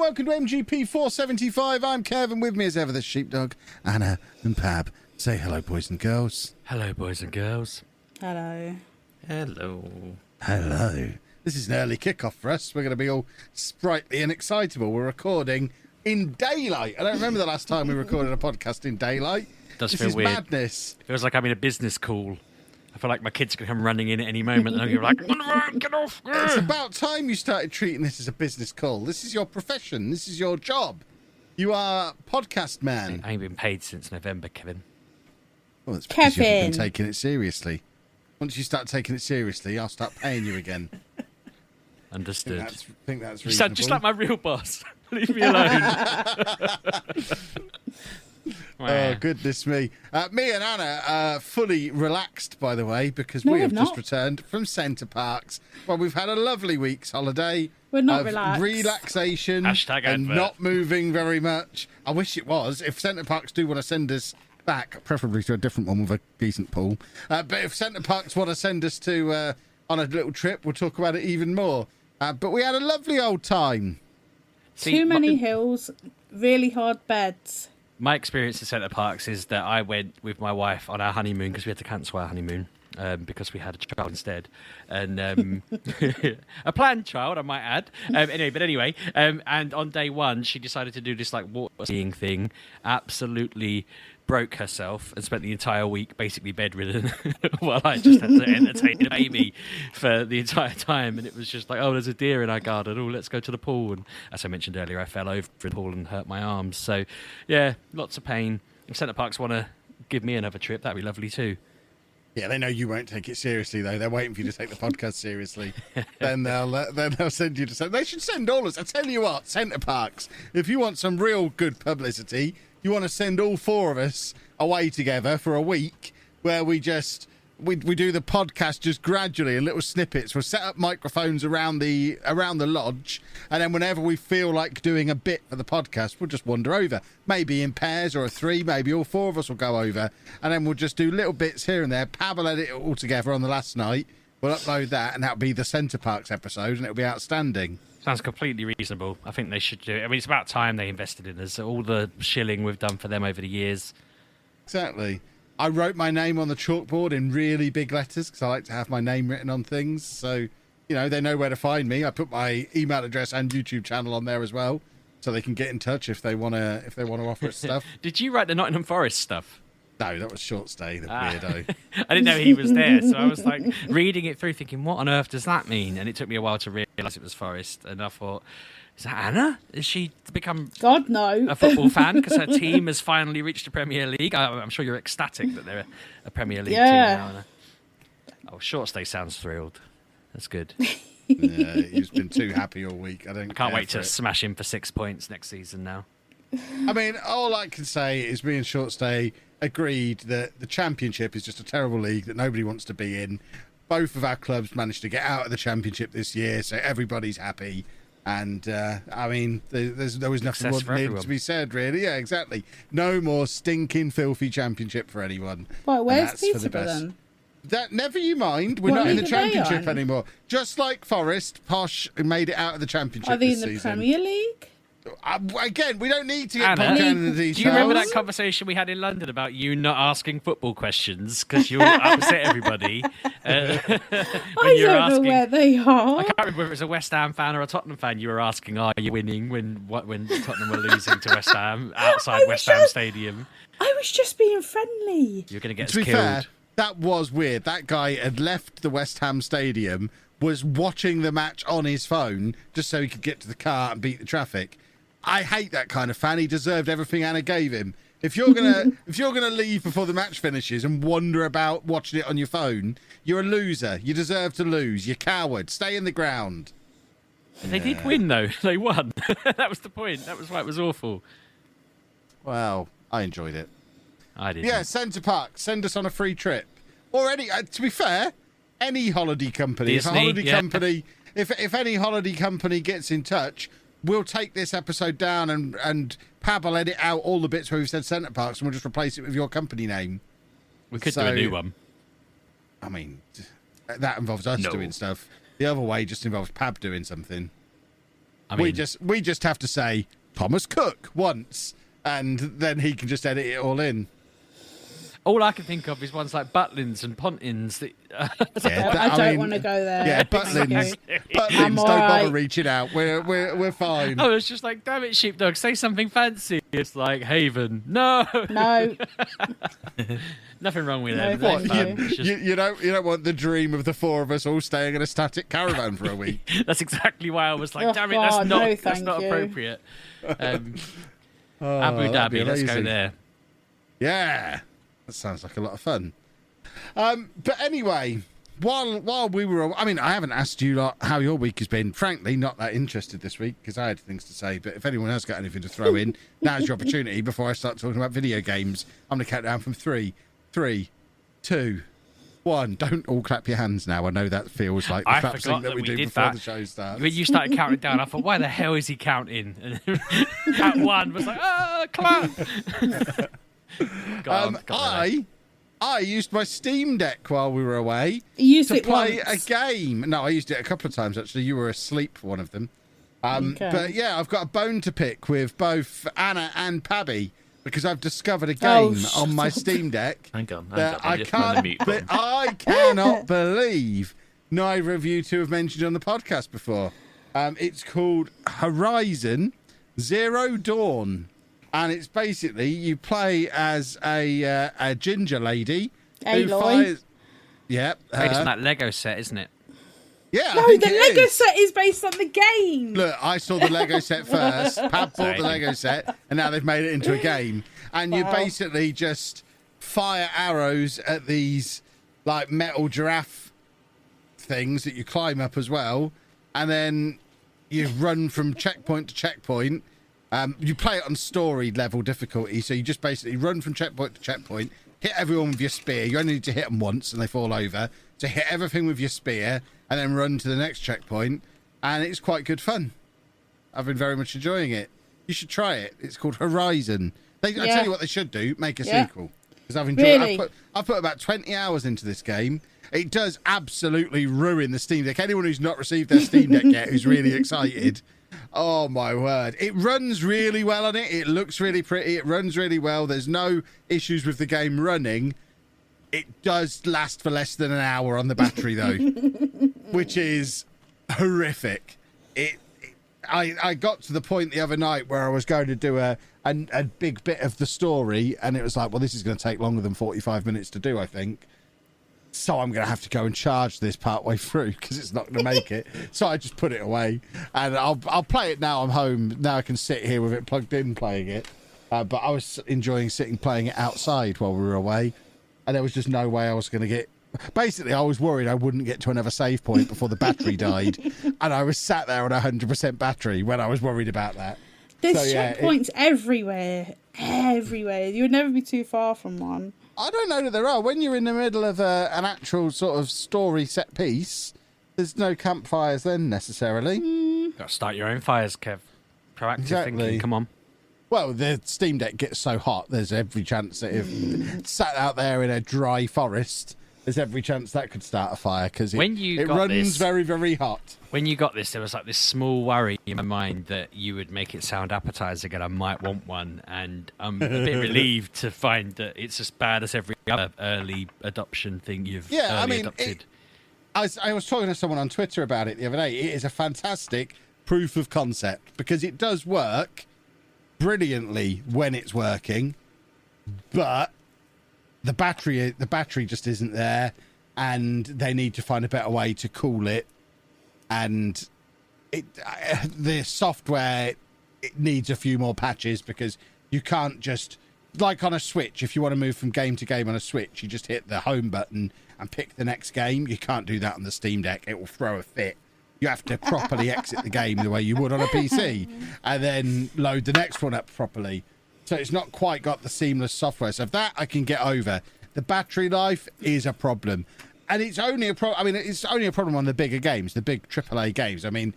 welcome to MGP475. I'm Kevin. With me as ever, the Sheepdog, Anna and Pab. Say hello, boys and girls. Hello, boys and girls. Hello. Hello. Hello. This is an early kickoff for us. We're going to be all sprightly and excitable. We're recording in daylight. I don't remember the last time we recorded a podcast in daylight. Does this feel is weird. Madness. It feels like I'm in a business call. I feel like my kids could come running in at any moment, and I'm like, "Get off!" It's about time you started treating this as a business call. This is your profession. This is your job. You are podcast man. I ain't been paid since November, Kevin. Well, that's because you haven't Kevin. been taking it seriously. Once you start taking it seriously, I'll start paying you again. Understood. I think that's You reasonable. sound just like my real boss. Leave me alone. Oh, goodness me. Me and Anna are fully relaxed, by the way, because No, we we're have just not. returned from Centre Parks. Well, we've had a lovely week's holiday. We're not of relaxed. relaxation Hashtag and advert. not moving very much. I wish it was. If Centre Parks do want to send us back, preferably to a different one with a decent pool, but if Centre Parks want to send us to on a little trip, we'll talk about it even more. But we had a lovely old time. Too many hills, really hard beds. My experience at Centre Parks is that I went with my wife on our honeymoon because we had to cancel our honeymoon because we had a child instead. And a planned child, I might add. Anyway, and on day one, she decided to do this like water skiing thing. Absolutely broke herself and spent the entire week basically bedridden while I just had to entertain the baby for the entire time. And it was just like, oh, there's a deer in our garden. Oh, let's go to the pool. And as I mentioned earlier, I fell over in the pool and hurt my arms. So, yeah, lots of pain. If Centre Parks want to give me another trip, that'd be lovely too. Yeah, they know you won't take it seriously, though. They're waiting for you to take the podcast seriously. then they'll send you to... They should send all us. I tell you what, Centre Parks, if you want some real good publicity, you want to send all four of us away together for a week where we do the podcast just gradually in little snippets. We'll set up microphones around the lodge, and then whenever we feel like doing a bit for the podcast, we'll just wander over. Maybe in pairs or a three, maybe all four of us will go over, and then we'll just do little bits here and there. Pab will edit it all together on the last night. We'll upload that, and that'll be the Centre Parks episode, and it'll be outstanding. Sounds completely reasonable. I think they should do it. I mean, it's about time they invested in us. All the shilling we've done for them over the years. Exactly. I wrote my name on the chalkboard in really big letters because I like to have my name written on things. So, they know where to find me. I put my email address and YouTube channel on there as well, so they can get in touch if they want to offer us stuff. Did you write the Nottingham Forest stuff? No, that was Short Stay, the weirdo. I didn't know he was there, so I was like reading it through thinking, what on earth does that mean? And it took me a while to realise it was Forest. And I thought, is that Anna? Is she become God, no. a football fan because her team has finally reached the Premier League? I'm sure you're ecstatic that they're a Premier League team now. Anna. Oh, Short Stay sounds thrilled. That's good. Yeah, he's been too happy all week. I Can't wait to smash him for 6 points next season now. I mean, all I can say is me and Short Stay agreed that the Championship is just a terrible league that nobody wants to be in. Both of our clubs managed to get out of the Championship this year, so everybody's happy. And, I mean, there was nothing more needed to be said, really. Yeah, exactly. No more stinking, filthy Championship for anyone. Right, where's And that's for the Peterborough best. then? Never you mind. We're What not in the league are they Championship on? anymore. Just like Forest, Posh made it out of the Championship Are they this in the season. Premier League? Again, we don't need to get Anna, bogged down in the details. do you remember that conversation we had in London about you not asking football questions because you'll upset everybody? I don't know where they are. I can't remember if it was a West Ham fan or a Tottenham fan. You were asking, "Are you winning?" when Tottenham were losing to West Ham outside West Ham Stadium. I was just being friendly. You're going to get To us be killed. fair, that was weird. That guy had left the West Ham Stadium, was watching the match on his phone just so he could get to the car and beat the traffic. I hate that kind of fan. He deserved everything Anna gave him. If you're gonna leave before the match finishes and wander about watching it on your phone, you're a loser. You deserve to lose. You're coward. Stay in the ground. They did win, though. They won. That was the point. That was why it was awful. Well, I enjoyed it. I did. Yeah, Centre Park. Send us on a free trip. Or to be fair, any holiday company. Disney, If any holiday company gets in touch, we'll take this episode down and Pab will edit out all the bits where we've said Centre Parks and we'll just replace it with your company name. We could do a new one. I mean, that involves us doing stuff. The other way just involves Pab doing something. I mean, we just have to say Thomas Cook once, and then he can just edit it all in. all I can think of is ones like Butlins and Pontins. That, I don't want to go there. Yeah, Thank Butlins. you. Butlins, I'm don't all bother right. reaching out. We're fine. I was just like, damn it, Sheepdog, say something fancy. It's like Haven. No, No, nothing wrong with No, them. thank They're you. fun. It's just- You don't want the dream of the four of us all staying in a static caravan for a week. That's exactly why I was like, Oh, damn it, God, no, that's thank not you. appropriate. Abu that'd be Dhabi, let's go amazing. there. Yeah, that sounds like a lot of fun. But anyway, while we were, I mean, I haven't asked you lot how your week has been. Frankly, not that interested this week because I had things to say. But if anyone has got anything to throw in, now's your opportunity before I start talking about video games. I'm going to count down from 3, 2, 1. Don't all clap your hands now. I know that feels like the I clap forgot thing that we do did before that. the show starts. When you started counting down, I thought, why the hell is he counting? And at one was like, clap. I used my Steam Deck while we were away you used to it play once. a game. No, I used it a couple of times actually. You were asleep for one of them. Okay. But yeah, I've got a bone to pick with both Anna and Pabby because I've discovered a Oh, game shut on my up. Steam Deck Hang on. that I'm I just on the can't. mute But button. I cannot believe neither of you two have mentioned on the podcast before. It's called Horizon Zero Dawn. And it's basically you play as a ginger lady who Aloy. fires. Yeah, Based on her. that Lego set, isn't it? Yeah. I No, think the it Lego is. set is based on the game. Look, I saw the Lego set first. Pab bought Sorry. the Lego set, and now they've made it into a game. And you Wow. basically just fire arrows at these like metal giraffe things that you climb up as well, and then you run from checkpoint to checkpoint. You play it on story level difficulty, so you just basically run from checkpoint to checkpoint, hit everyone with your spear. You only need to hit them once and they fall over. So hit everything with your spear and then run to the next checkpoint. And it's quite good fun. I've been very much enjoying it. You should try it. It's called Horizon. I Yeah. tell you what they should do, make a Yeah. sequel. Because I've enjoyed Really? I've put about 20 hours into this game. It does absolutely ruin the Steam Deck. Anyone who's not received their Steam Deck yet who's really excited, oh my word. It runs really well on it. It looks really pretty. It runs really well. There's no issues with the game running. It does last for less than an hour on the battery though, which is horrific. I got to the point the other night where I was going to do a big bit of the story, and it was like, well, this is going to take longer than 45 minutes to do, I think. So I'm going to have to go and charge this part way through because it's not going to make it. So I just put it away, and I'll play it now I'm home. Now I can sit here with it plugged in playing it. But I was enjoying playing it outside while we were away, and there was just no way I was going to get... Basically, I was worried I wouldn't get to another save point before the battery died, and I was sat there on 100% battery when I was worried about that. There's So, yeah, checkpoints everywhere. Everywhere. You would never be too far from one. I don't know that there are. When you're in the middle of an actual sort of story set piece, there's no campfires then necessarily. Got to start your own fires, Kev. Proactive Exactly. thinking, come on. Well, the Steam Deck gets so hot, there's every chance that if it sat out there in a dry forest, there's every chance that could start a fire because When you it got runs this- very, very hot. When you got this, there was like this small worry in my mind that you would make it sound appetizing and I might want one. And I'm a bit relieved to find that it's as bad as every other early adoption thing you've Yeah, I early mean, adopted. I was talking to someone on Twitter about it the other day. It is a fantastic proof of concept because it does work brilliantly when it's working, but the battery just isn't there, and they need to find a better way to cool it. And the software, it needs a few more patches because you can't just, like on a Switch, if you want to move from game to game on a Switch, you just hit the home button and pick the next game. You can't do that on the Steam Deck. It will throw a fit. You have to properly exit the game the way you would on a PC and then load the next one up properly. So it's not quite got the seamless software. So that I can get over. The battery life is a problem. And it's only a problem. I mean, it's only a problem on the bigger games, the big AAA games. I mean,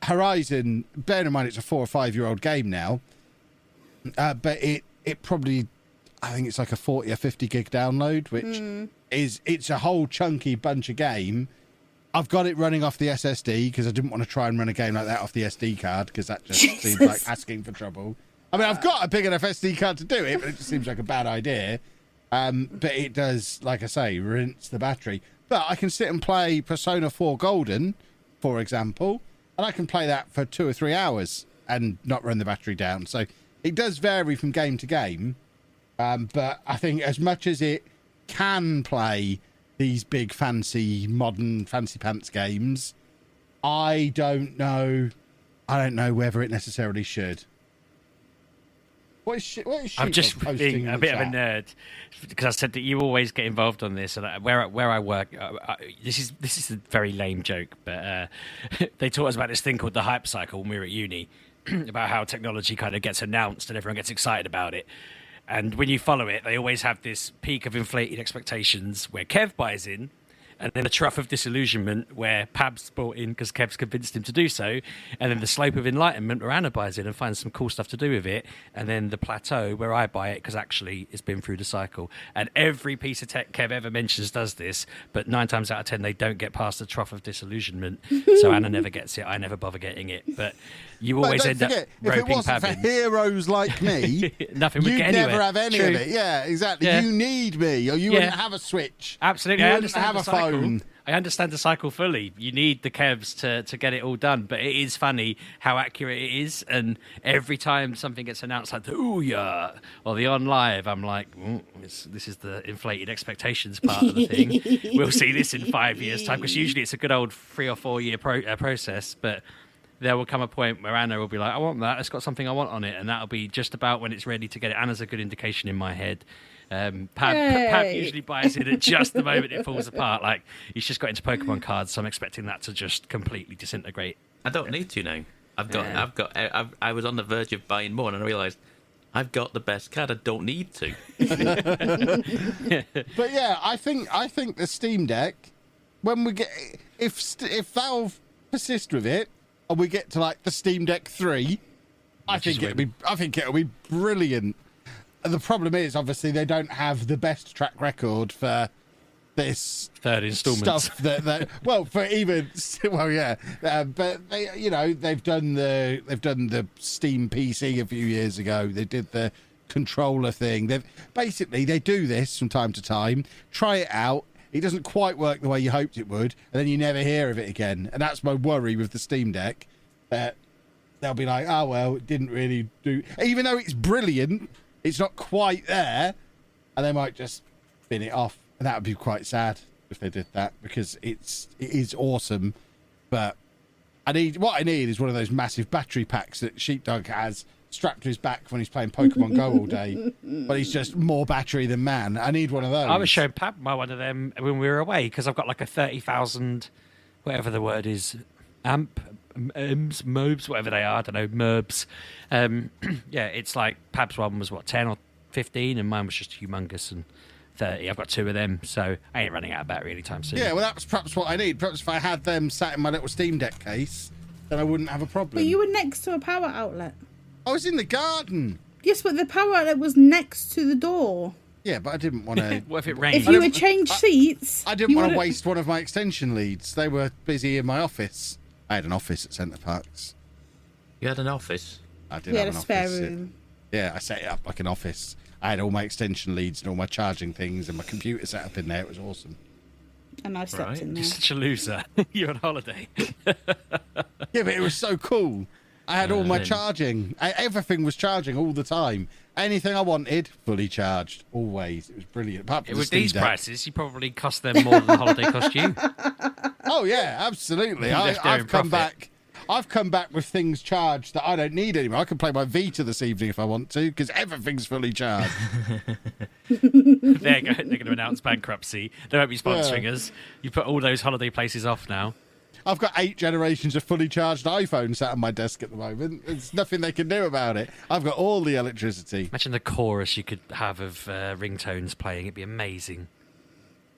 Horizon, bear in mind it's a 4 or 5 year old game now, but it probably, I think it's like a 40 or 50 gig download, which it's a whole chunky bunch of game. I've got it running off the SSD because I didn't want to try and run a game like that off the SD card because that just Jesus. seems like asking for trouble. I mean, I've got a big enough SD card to do it, but it just seems like a bad idea. But it does, like I say, rinse the battery. But I can sit and play Persona 4 Golden, for example, and I can play that for 2 or 3 hours and not run the battery down. So it does vary from game to game. But I think as much as it can play these big, fancy, modern, fancy pants games, I don't know whether it necessarily should. What is I'm just Sheepdog posting being in a the bit of a chat? nerd because I said that you always get involved on this. And where I work, this is a very lame joke, but they taught us about this thing called the hype cycle when we were at uni, about how technology kind of gets announced and everyone gets excited about it. And when you follow it, they always have this peak of inflated expectations where Kev buys in, and then a trough of disillusionment where Pab's bought in because Kev's convinced him to do so, and then the slope of enlightenment where Anna buys in and finds some cool stuff to do with it, and then the plateau where I buy it because actually it's been through the cycle. And every piece of tech Kev ever mentions does this, but 9 times out of 10 they don't get past the trough of disillusionment. So Anna never gets it, I never bother getting it. But you always end up if it roping wasn't Pab for in. heroes like me, Nothing would you'd get anywhere. never have any True. of it. Yeah, exactly. Yeah. You need me, or you wouldn't have a Switch. Absolutely, You I wouldn't understand have the a cycle. phone. I understand the cycle fully. You need the Kevs to get it all done, but it is funny how accurate it is. And every time something gets announced, like the "Ooh yeah" or the "On Live," I'm like, this is the inflated expectations part of the thing. We'll see this in 5 years' time because usually it's a good old 3 or 4 year process, but. There will come a point where Anna will be like, I want that. It's got something I want on it. And that'll be just about when it's ready to get it. Anna's a good indication in my head. Pab usually buys it at just the moment it falls apart. Like, he's just got into Pokemon cards, so I'm expecting that to just completely disintegrate. I don't need to now. I was on the verge of buying more, and I realised I've got the best card. I don't need to. But yeah, I think the Steam Deck, when we get if Valve persist with it, and we get to like the Steam Deck 3, I think it'll be brilliant. The problem is, obviously, they don't have the best track record for this third installment stuff. But they've done the Steam PC a few years ago. They did the controller thing. They do this from time to time. Try it out. It doesn't quite work the way you hoped it would, and then you never hear of it again. And that's my worry with the Steam Deck. They'll be like, oh, well, it didn't really do... Even though it's brilliant, it's not quite there, and they might just spin it off. And that would be quite sad if they did that, because it is awesome. But what I need is one of those massive battery packs that Sheepdog has strapped to his back when he's playing Pokemon Go all day, but he's just more battery than man. I need one of those. I was showing Pab one of them when we were away because I've got like a 30,000, whatever the word is, mobs, whatever they are, I don't know, merbs. Yeah, it's like Pab's one was 10 or 15, and mine was just humongous and 30. I've got 2 of them, so I ain't running out of battery anytime soon. Yeah, well, that's perhaps what I need. Perhaps if I had them sat in my little Steam Deck case, then I wouldn't have a problem. But you were next to a power outlet. I was in the garden. Yes, but the power outlet was next to the door. Yeah, but I didn't want to... What if it rained? If you had changed seats... I didn't want to waste one of my extension leads. They were busy in my office. I had an office at Centre Parks. You had an office? I did We have had an a spare office. room. Yeah, I set it up like an office. I had all my extension leads and all my charging things and my computer set up in there. It was awesome. And I slept Right. in there. You're such a loser. You're on holiday. Yeah, but it was so cool. I had all my then- charging. Everything was charging all the time. Anything I wanted, fully charged. Always. It was brilliant. Apart from the With Steam these Deck. prices, you probably cost them more than the holiday cost you. Oh, yeah, absolutely. Left there in I've come profit. back. I've come back with things charged that I don't need anymore. I can play my Vita this evening if I want to, because everything's fully charged. They're going to announce bankruptcy. They won't be sponsoring us. You put all those holiday places off now. I've got 8 generations of fully charged iPhones sat on my desk at the moment. There's nothing they can do about it. I've got all the electricity. Imagine the chorus you could have of ringtones playing. It'd be amazing.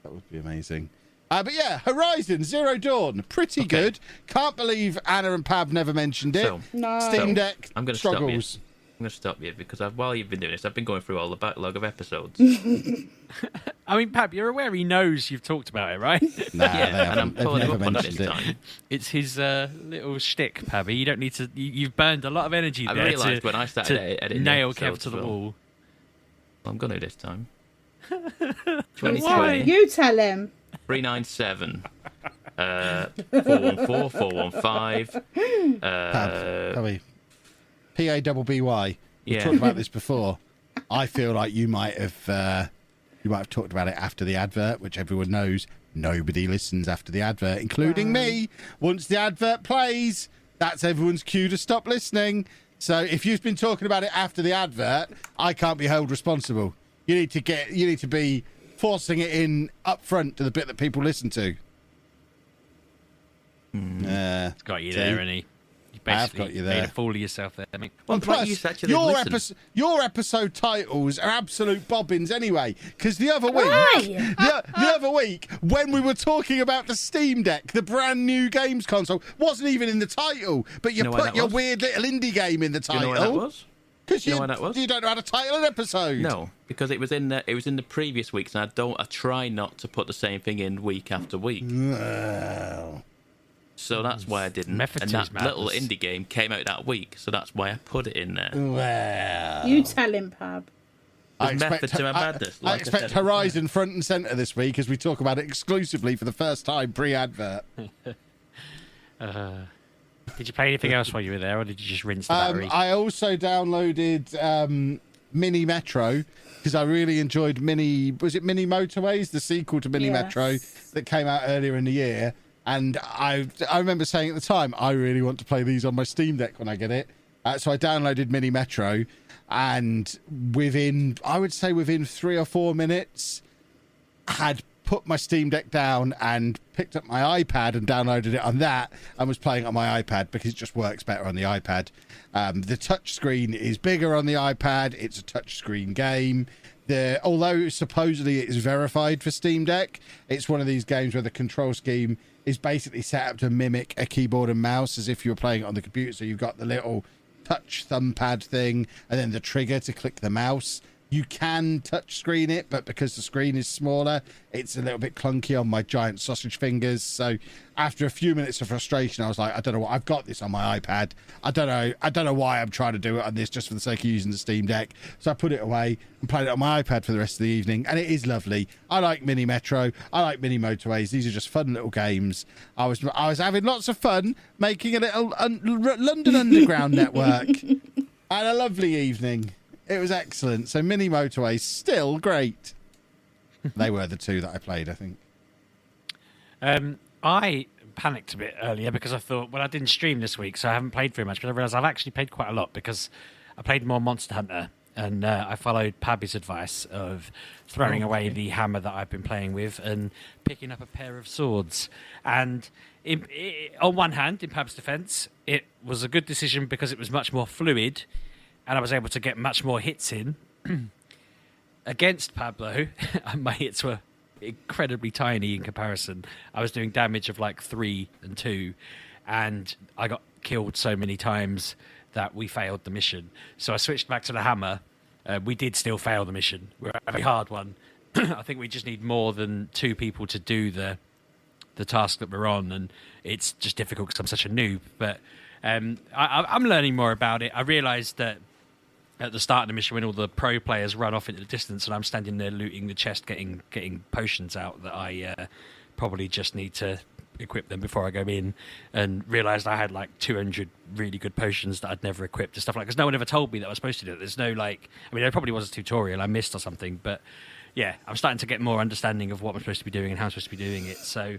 That would be amazing. But yeah, Horizon Zero Dawn, pretty good. Can't believe Anna and Pab never mentioned it. So, No. Steam Deck I'm going to stop you. struggles. going to stop you because while you've been doing this, I've been going through all the backlog of episodes. I mean, Pab, you're aware he knows you've talked about it, right? Nah, Yeah, and I'm they've pulling never him up on it mentioned this it. time. It's his little shtick, Pabby. You don't need to. You've burned a lot of energy I there realised to, when I started to editing nail the Kev episodes to the as well. wall. I'm going to this time. Why? 2020, You tell him. 397, 414, 415. Pabby. PABBY. We've Yeah. talked about this before. I feel like you might have talked about it after the advert, which everyone knows nobody listens after the advert, including me. Once the advert plays, that's everyone's cue to stop listening. So if you've been talking about it after the advert, I can't be held responsible. You need to be forcing it in up front to the bit that people listen to. It's got you See? there, and he I have basically got you made there. a fool of yourself there, mate. Well, And like plus, you said, actually listen. your episode titles are absolute bobbins anyway. Because the other week, Why? the other week, when we were talking about the Steam Deck, the brand new games console, wasn't even in the title. But you know why put that your was? weird little indie game in the Do you know title. when that was? Because You know why that was? you don't know how to title an episode. No, because it was in the previous weeks, and I try not to put the same thing in week after week. Well, So that's why I didn't. Method And is that little madness. indie game came out that week, so that's why I put it in there. well. You tell him, Pab. There's method to my madness. I like expect said. Horizon front and centre this week as we talk about it exclusively for the first time pre-advert. Did you play anything else while you were there, or did you just rinse the battery? I also downloaded Mini Metro because I really enjoyed Was it Mini Motorways, the sequel to Mini Yes. Metro that came out earlier in the year? And I remember saying at the time, I really want to play these on my Steam Deck when I get it. So I downloaded Mini Metro, and within 3 or 4 minutes, had put my Steam Deck down and picked up my iPad and downloaded it on that and was playing it on my iPad because it just works better on the iPad. The touch screen is bigger on the iPad. It's a touch screen game. Although supposedly it is verified for Steam Deck, it's one of these games where the control scheme is basically set up to mimic a keyboard and mouse as if you were playing it on the computer. So you've got the little touch thumb pad thing and then the trigger to click the mouse. You can touch screen it, but because the screen is smaller, it's a little bit clunky on my giant sausage fingers. So after a few minutes of frustration, I was like, I don't know what, I've got this on my iPad. I don't know why I'm trying to do it on this just for the sake of using the Steam Deck. So I put it away and played it on my iPad for the rest of the evening, and it is lovely. I like Mini Metro. I like Mini Motorways. These are just fun little games. I was having lots of fun making a little London Underground network. I had a lovely evening. It was excellent. So Mini Motorway, still great. They were the two that I played, I think. I panicked a bit earlier because I thought, well, I didn't stream this week, so I haven't played very much. But I realised I've actually played quite a lot because I played more Monster Hunter, and I followed Pabby's advice of throwing away the hammer that I've been playing with and picking up a pair of swords. And on one hand, in Pab's defence, it was a good decision because it was much more fluid, and I was able to get much more hits in. Against Pablo, my hits were incredibly tiny in comparison. I was doing damage of like 3 and 2, and I got killed so many times that we failed the mission. So I switched back to the hammer. We did still fail the mission. We're a very hard one. I think we just need more than 2 people to do the task that we're on, and it's just difficult because I'm such a noob. But I'm learning more about it. I realised that at the start of the mission, when all the pro players run off into the distance and I'm standing there looting the chest, getting potions out, that I probably just need to equip them before I go in, and realised I had like 200 really good potions that I'd never equipped and stuff like that, because no one ever told me that I was supposed to do it. There's no there probably was a tutorial I missed or something, but yeah, I'm starting to get more understanding of what I'm supposed to be doing and how I'm supposed to be doing it. So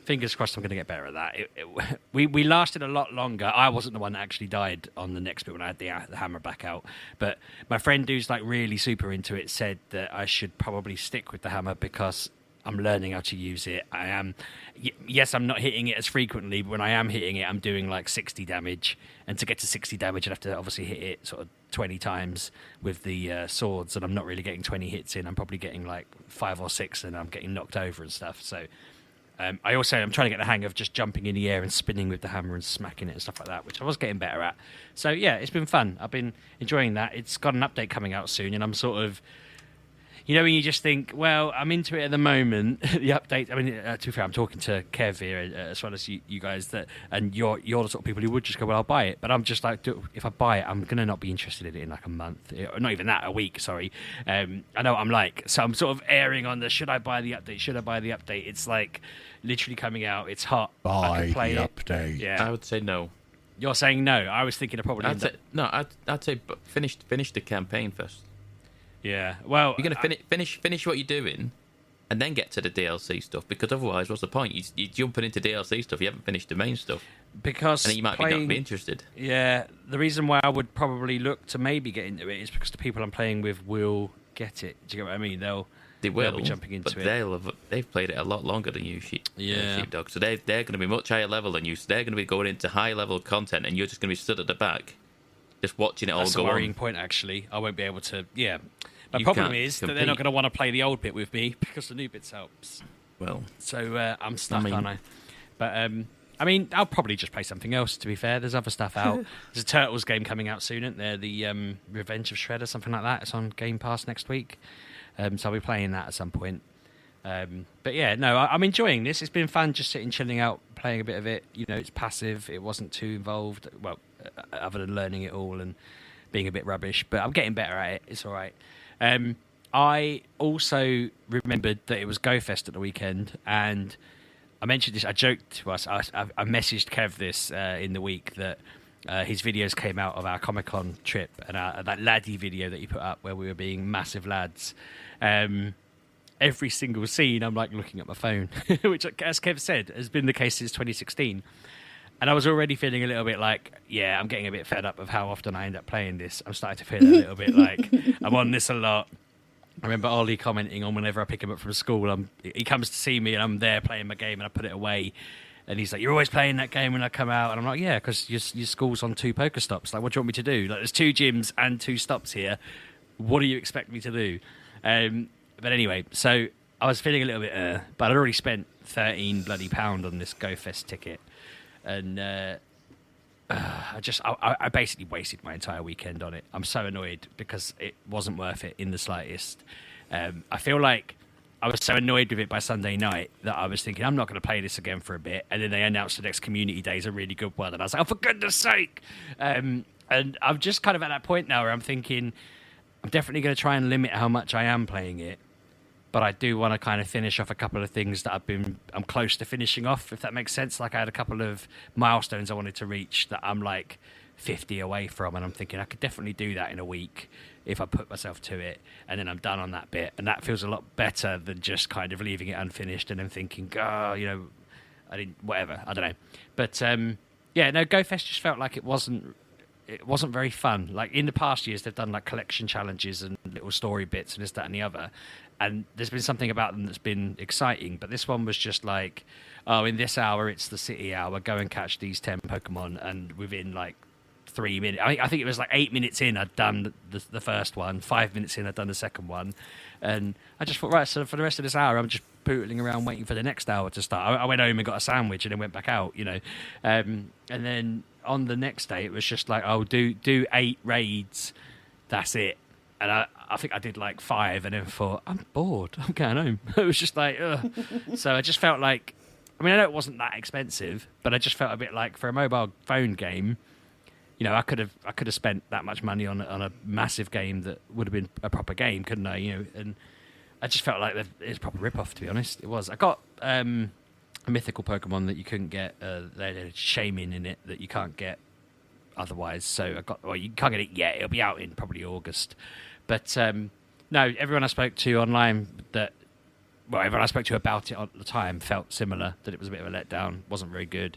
fingers crossed I'm going to get better at that. We lasted a lot longer. I wasn't the one that actually died on the next bit when I had the hammer back out. But my friend who's like really super into it said that I should probably stick with the hammer because I'm learning how to use it. Yes, I'm not hitting it as frequently, but when I am hitting it, I'm doing like 60 damage. And to get to 60 damage, I'd have to obviously hit it sort of 20 times with the swords. And I'm not really getting 20 hits in. I'm probably getting like 5 or 6 and I'm getting knocked over and stuff. So I'm trying to get the hang of just jumping in the air and spinning with the hammer and smacking it and stuff like that, which I was getting better at. So yeah, it's been fun. I've been enjoying that. It's got an update coming out soon, and I'm sort of, when you just think, well, I'm into it at the moment. The update. I mean, to be fair, I'm talking to Kev here as well as you guys, and you're the sort of people who would just go, well, I'll buy it. But I'm just like, if I buy it, I'm gonna not be interested in it in like a month, not even that, a week. Sorry. I know what I'm like, so I'm sort of erring on the should I buy the update? Should I buy the update? It's like literally coming out. It's hot. Buy I can play the it. update. Yeah. I would say no. You're saying no. I was thinking of probably. I'd say finish the campaign first. Yeah. Well, You're gonna finish what you're doing, and then get to the DLC stuff. Because otherwise, what's the point? You're jumping into DLC stuff. You haven't finished the main stuff, because and then you might not be interested. Yeah. The reason why I would probably look to maybe get into it is because the people I'm playing with will get it. Do you get what I mean? They will be jumping into but it. they've played it a lot longer than you, Yeah. Sheepdog. So they're going to be much higher level than you. So they're going to be going into high level content, and you're just going to be stood at the back, just watching it all That's go a worrying on. point, actually. I won't be able to. Yeah. My You problem can't is that they're compete. not going to want to play the old bit with me because the new bits helps. Well, So I'm stuck, mean- aren't I? But I mean, I'll probably just play something else. To be fair, there's other stuff out. There's a Turtles game coming out soon, isn't there? The Revenge of Shredder, something like that. It's on Game Pass next week, so I'll be playing that at some point. But yeah, no, I'm enjoying this. It's been fun just sitting, chilling out, playing a bit of it. It's passive. It wasn't too involved. Well, other than learning it all and being a bit rubbish, but I'm getting better at it. It's all right. I also remembered that it was GoFest at the weekend, and I mentioned this. I joked to us. I messaged Kev this in the week that his videos came out of our Comic-Con trip and that laddie video that he put up where we were being massive lads. Every single scene, I'm like looking at my phone, which, as Kev said, has been the case since 2016. And I was already feeling a little bit like, yeah, I'm getting a bit fed up of how often I end up playing this. I'm starting to feel a little bit like I'm on this a lot. I remember Ollie commenting on whenever I pick him up from school, he comes to see me and I'm there playing my game and I put it away. And he's like, you're always playing that game when I come out. And I'm like, yeah, because your school's on 2 poker stops. Like, what do you want me to do? Like, there's 2 gyms and 2 stops here. What do you expect me to do? But anyway, so I was feeling a little bit, but I'd already spent £13 bloody on this GoFest ticket. And I basically wasted my entire weekend on it. I'm so annoyed because it wasn't worth it in the slightest. I feel like I was so annoyed with it by Sunday night that I was thinking, I'm not going to play this again for a bit. And then they announced the next Community Day is a really good one. And I was like, oh, for goodness sake. And I'm just kind of at that point now where I'm thinking, I'm definitely going to try and limit how much I am playing it. But I do want to kind of finish off a couple of things that I'm close to finishing off, if that makes sense. Like I had a couple of milestones I wanted to reach that I'm like 50 away from, and I'm thinking I could definitely do that in a week if I put myself to it, and then I'm done on that bit. And that feels a lot better than just kind of leaving it unfinished and then thinking, I didn't, whatever, I don't know. But yeah, no, GoFest just felt like it wasn't very fun. Like in the past years, they've done like collection challenges and little story bits and this, that, and the other. And there's been something about them that's been exciting. But this one was just like, oh, in this hour, it's the city hour. Go and catch these 10 Pokemon. And within like 3 minutes, I think it was like 8 minutes in, I'd done the first one. 5 minutes in, I'd done the second one. And I just thought, right, so for the rest of this hour, I'm just pootling around waiting for the next hour to start. I went home and got a sandwich and then went back out, And then on the next day, it was just like, oh, do 8 raids. That's it. And I think I did like 5 and then thought, I'm bored. I'm going home. It was just like, ugh. So I just felt like, I mean, I know it wasn't that expensive, but I just felt a bit like for a mobile phone game, I could have spent that much money on a massive game that would have been a proper game, couldn't I? And I just felt like it's a proper rip-off, to be honest. It was. I got a mythical Pokemon that you couldn't get. They had a Shaman in it that you can't get otherwise. So you can't get it yet. It'll be out in probably August. But no, everyone I spoke to online everyone I spoke to about it at the time felt similar, that it was a bit of a letdown, wasn't very good.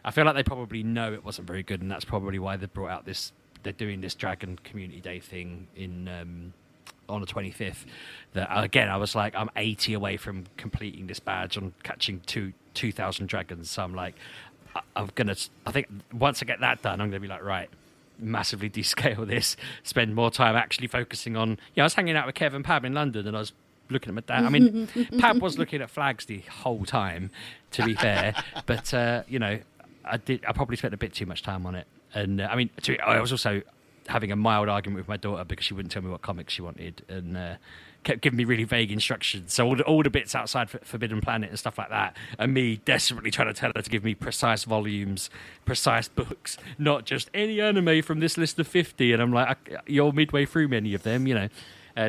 I feel like they probably know it wasn't very good, and that's probably why they brought out they're doing this Dragon Community Day thing on the 25th. That again, I was like, I'm 80 away from completing this badge on catching 2,000 dragons. So I'm like, I think once I get that done, I'm going to be like, right, massively descale this, spend more time actually focusing on. I was hanging out with Kev and Pab in London, and I was looking at my dad. I mean, Pab was looking at flags the whole time, to be fair. But I probably spent a bit too much time on it. And I mean, I was also having a mild argument with my daughter because she wouldn't tell me what comics she wanted, and kept giving me really vague instructions. So all the bits outside Forbidden Planet and stuff like that, and me desperately trying to tell her to give me precise volumes, precise books, not just any anime from this list of 50. And I'm like, you're midway through many of them,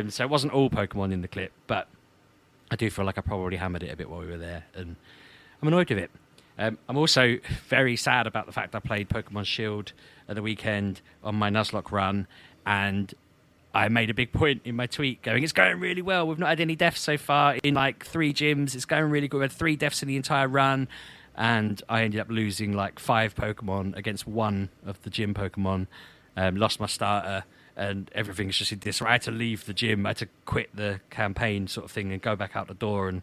So it wasn't all Pokemon in the clip, but I do feel like I probably hammered it a bit while we were there, and I'm annoyed with it. I'm also very sad about the fact I played Pokemon Shield at the weekend on my Nuzlocke run, and I made a big point in my tweet going, it's going really well. We've not had any deaths so far in like 3 gyms. It's going really good. We had 3 deaths in the entire run, and I ended up losing like 5 Pokemon against 1 of the gym Pokemon. Lost my starter, and everything's just in disarray. I had to leave the gym. I had to quit the campaign sort of thing and go back out the door and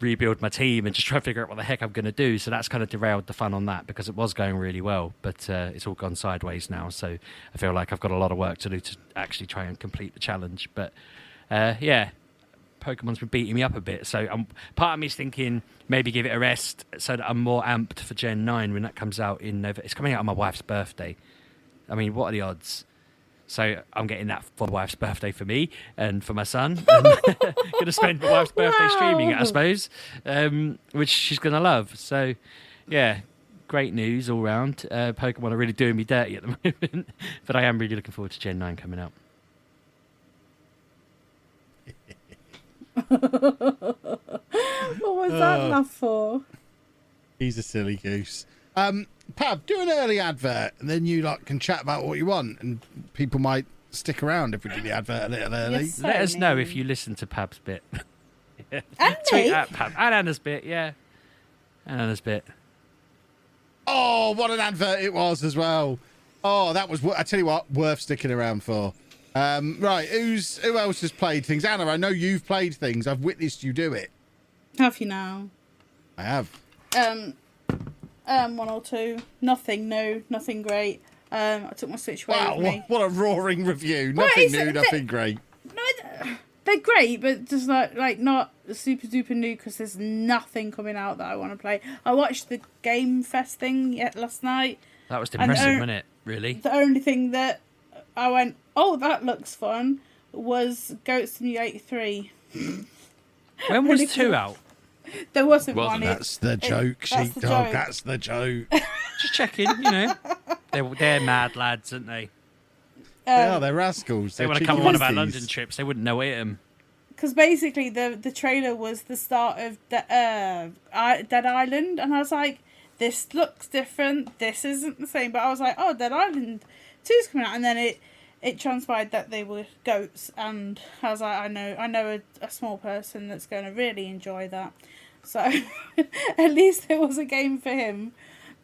rebuild my team and just try to figure out what the heck I'm going to do. So that's kind of derailed the fun on that, because it was going really well, but it's all gone sideways now. So I feel like I've got a lot of work to do to actually try and complete the challenge. But Pokemon's been beating me up a bit. So part of me is thinking maybe give it a rest so that I'm more amped for Gen 9 when that comes out in November. It's coming out on my wife's birthday. I mean, what are the odds? So I'm getting that for my wife's birthday for me and for my son. And going to spend my wife's birthday streaming it, I suppose, which she's going to love. So, yeah, great news all round. Pokemon are really doing me dirty at the moment, but I am really looking forward to Gen 9 coming out. What was that laugh for? He's a silly goose. Pab, do an early advert, and then you can chat about what you want, and people might stick around if we do the advert a little early. Yes, Let us know if you listen to Pab's bit. And Tweet me? at Pab. And Anna's bit, yeah. And Anna's bit. Oh, what an advert it was as well. Oh, that was, I tell you what, worth sticking around for. Right, who else has played things? Anna, I know you've played things. I've witnessed you do it. Have you now? I have. 1 or 2. Nothing new, nothing great. I took my Switch away Wow, with me. what a roaring review. Nothing new, nothing great. No, they're great, but just like not super duper new, because there's nothing coming out that I want to play. I watched the Game Fest thing last night. That was depressing, wasn't it? Really? The only thing that I went, oh, that looks fun, was Goat Simulator 3. When was 2 out? There wasn't Wasn't one. it? That's the joke, that's the Sheepdog. joke. That's the joke. Just checking, They're mad lads, aren't they? They're rascals. They They're want to come on one of our cheeky London monkeys. trips. They wouldn't know it. Because basically the trailer was the start of Dead Island, and I was like, this looks different, this isn't the same. But I was like, oh, Dead Island 2's coming out, and then it transpired that they were goats, and I was like, I know a small person that's going to really enjoy that. So at least there was a game for him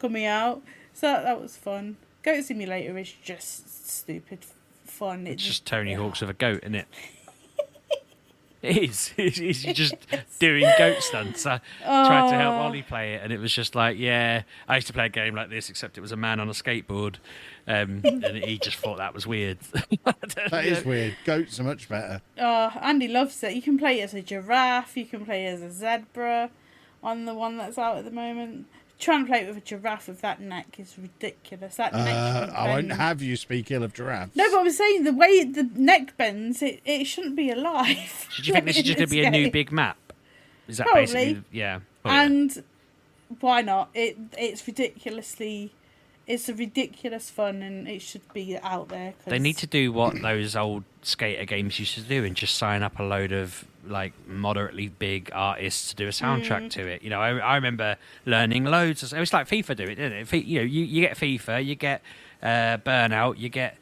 coming out, so that was fun. Goat Simulator is just stupid fun. It's just Tony Hawk's with a goat, isn't it? It is. He's just doing goat stunts. I tried to help Ollie play it, and it was just like, yeah, I used to play a game like this, except it was a man on a skateboard, and he just thought that was weird. That is weird. Goats are much better. Oh, Andy loves it. You can play as a giraffe, you can play as a zebra on the one that's out at the moment. Trying to play it with a giraffe with that neck is ridiculous. That neck shouldn't I won't bend. have you speak ill of giraffes. No, but I was saying the way the neck bends, it shouldn't be alive. Do you think this is just going to be a new big map? Is that Probably. basically? Yeah. Oh, yeah. And why not? It's a ridiculous fun, and it should be out there. 'Cause They need to do what those old skater games used to do and just sign up a load of like moderately big artists to do a soundtrack to it. I remember learning loads. It was like FIFA do it, didn't it? You get FIFA, you get Burnout, you get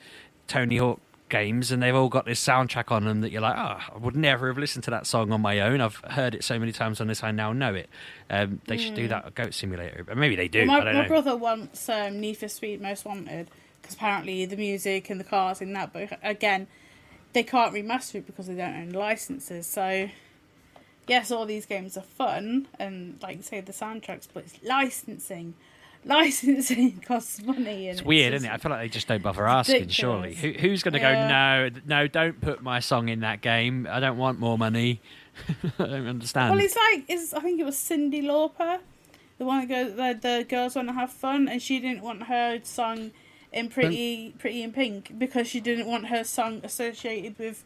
Tony Hawk games, and they've all got this soundtrack on them that you're like, I would never have listened to that song on my own. I've heard it so many times on this, I now know it. They should do that with Goat Simulator. But maybe they do. Well, I don't my know. brother wants Need for Speed Most Wanted, because apparently the music and the cars in that, but again, they can't remaster it because they don't own licenses. So yes, all these games are fun, and like say the soundtracks, but it's licensing. licensing costs money. And It's weird, isn't it? I feel like they just don't bother asking, surely. ridiculous. Who's going to go, no, don't put my song in that game. I don't want more money. I don't understand. Well, I think it was Cyndi Lauper, the one that goes, the girls want to have fun, and she didn't want her song in Pretty in Pink because she didn't want her song associated with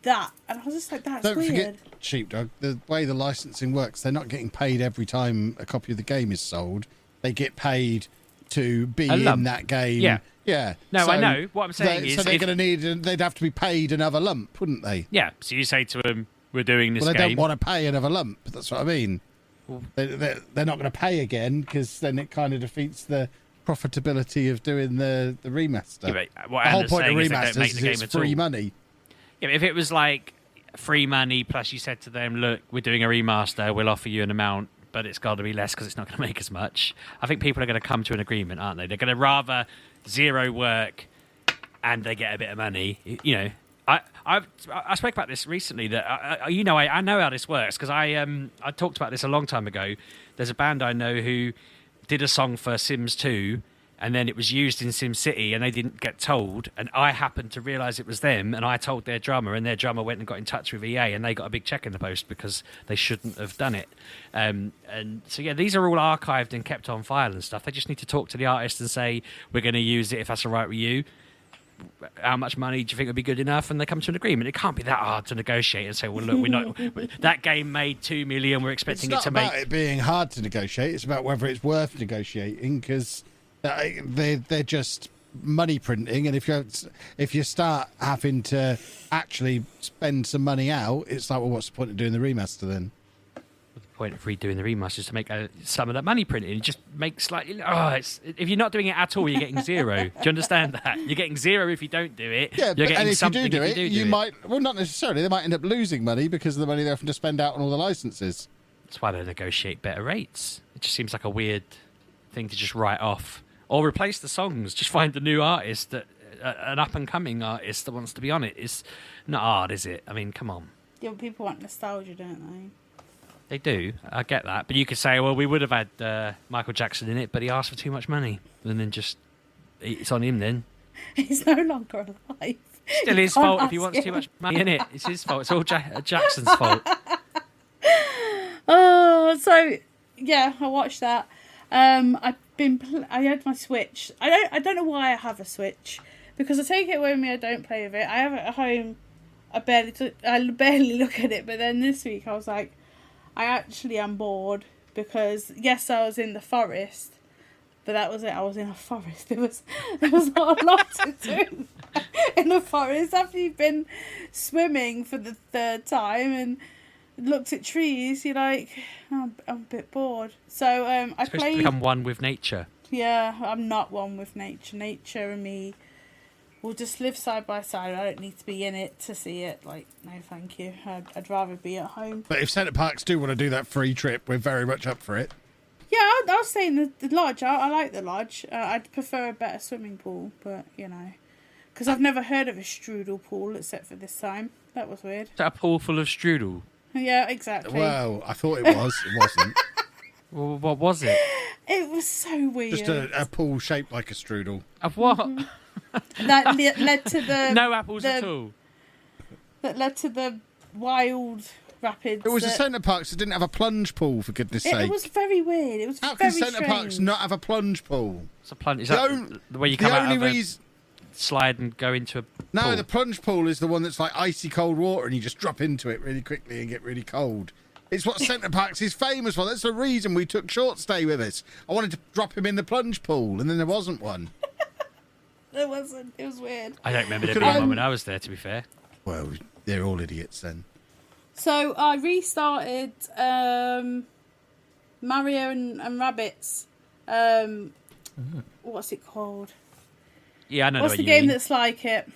that. And I was just like, that's Don't weird. forget, Sheepdog, the way the licensing works, they're not getting paid every time a copy of the game is sold. They get paid to be in that game. Yeah. Yeah. No, So I know. What I'm saying is... So they're going to need... They'd have to be paid another lump, wouldn't they? Yeah, so you say to them, we're doing this Well, they game. don't want to pay another lump. That's what I mean. They're not going to pay again because then it kind of defeats the profitability of doing the remaster. Yeah, but what The whole Anna's point of saying is they don't remasters make is the game it's at free all. money. Yeah, but if it was like free money plus you said to them, look, we're doing a remaster, we'll offer you an amount, but it's got to be less because it's not going to make as much. I think people are going to come to an agreement, aren't they? They're going to rather zero work and they get a bit of money. You know, I spoke about this recently. That I know how this works because I talked about this a long time ago. There's a band I know who did a song for Sims 2. And then it was used in SimCity, and they didn't get told. And I happened to realise it was them, and I told their drummer, and their drummer went and got in touch with EA, and they got a big check in the post because they shouldn't have done it. And so, yeah, these are all archived and kept on file and stuff. They just need to talk to the artist and say, we're going to use it if that's all right with you. How much money do you think would be good enough? And they come to an agreement. It can't be that hard to negotiate and say, well, look, we're not. That game made $2 million. We're expecting It's it to not make. about it being hard to negotiate. It's about whether it's worth negotiating because they're just money printing, and if you start having to actually spend some money out, it's like, well, what's the point of doing the remaster then? The point of redoing the remaster is to make some of that money printed and just make slightly. If you're not doing it at all, you're getting zero. Do you understand that? You're getting zero if you don't do it. Yeah, you're and if you something do if it, you might. Well, not necessarily. They might end up losing money because of the money they're having to spend out on all the licenses. That's why they negotiate better rates. It just seems like a weird thing to just write off. Or replace the songs. Just find a new artist, an up-and-coming artist that wants to be on it. It's not hard, is it? I mean, come on. Yeah, but people want nostalgia, don't They do. I get that. But you could say, well, we would have had Michael Jackson in it, but he asked for too much money. And then just, it's on him then. they? He's no longer alive. Still his Can't fault if he ask wants him. too much money in it. It's his fault. It's all Jackson's fault. Oh, so yeah, I watched that. I had my Switch. I don't know why I have a Switch because I take it with me. I don't play with it. I have it at home. I barely look at it. But then this week I was like, I actually am bored because yes, I was in the forest, but that was it. I was in a forest. There was not a lot to do in the forest after you've been swimming for the third time and looked at trees. You're like, oh, I'm a bit bored. So I Supposed to played. become one with nature. Yeah, I'm not one with nature. Nature and me will just live side by side. I don't need to be in it to see it. Like, no, thank you. I'd rather be at home. But if Centre Parks do want to do that free trip, we're very much up for it. Yeah, I'll stay in the lodge. I like the lodge. I'd prefer a better swimming pool, but you know, because I've never heard of a strudel pool except for this time. That was weird. Is that a pool full of strudel? Yeah, exactly. Well, I thought it was. It wasn't. Well, what was it? It was so weird. Just a pool shaped like a strudel. Of what? That led to the No apples at all. That led to the wild rapids. It was a Centre Parks that didn't have a plunge pool, for goodness sake. It was very weird. It was How very can Centre Parks strange. not have a plunge pool? It's a plunge. Is The that on- the way you the come out only of a reason. slide and go into a No, pool? the plunge pool is the one that's like icy cold water and you just drop into it really quickly and get really cold. It's what Centre Parks is famous for. That's the reason we took Short Stay with us. I wanted to drop him in the plunge pool and then there wasn't one. There wasn't. It was weird. I don't remember there Could being have- one when I was there, to be fair. Well, they're all idiots then. So I restarted Mario and Rabbids. What's it called? Yeah, I know What's what the you game mean. that's like it?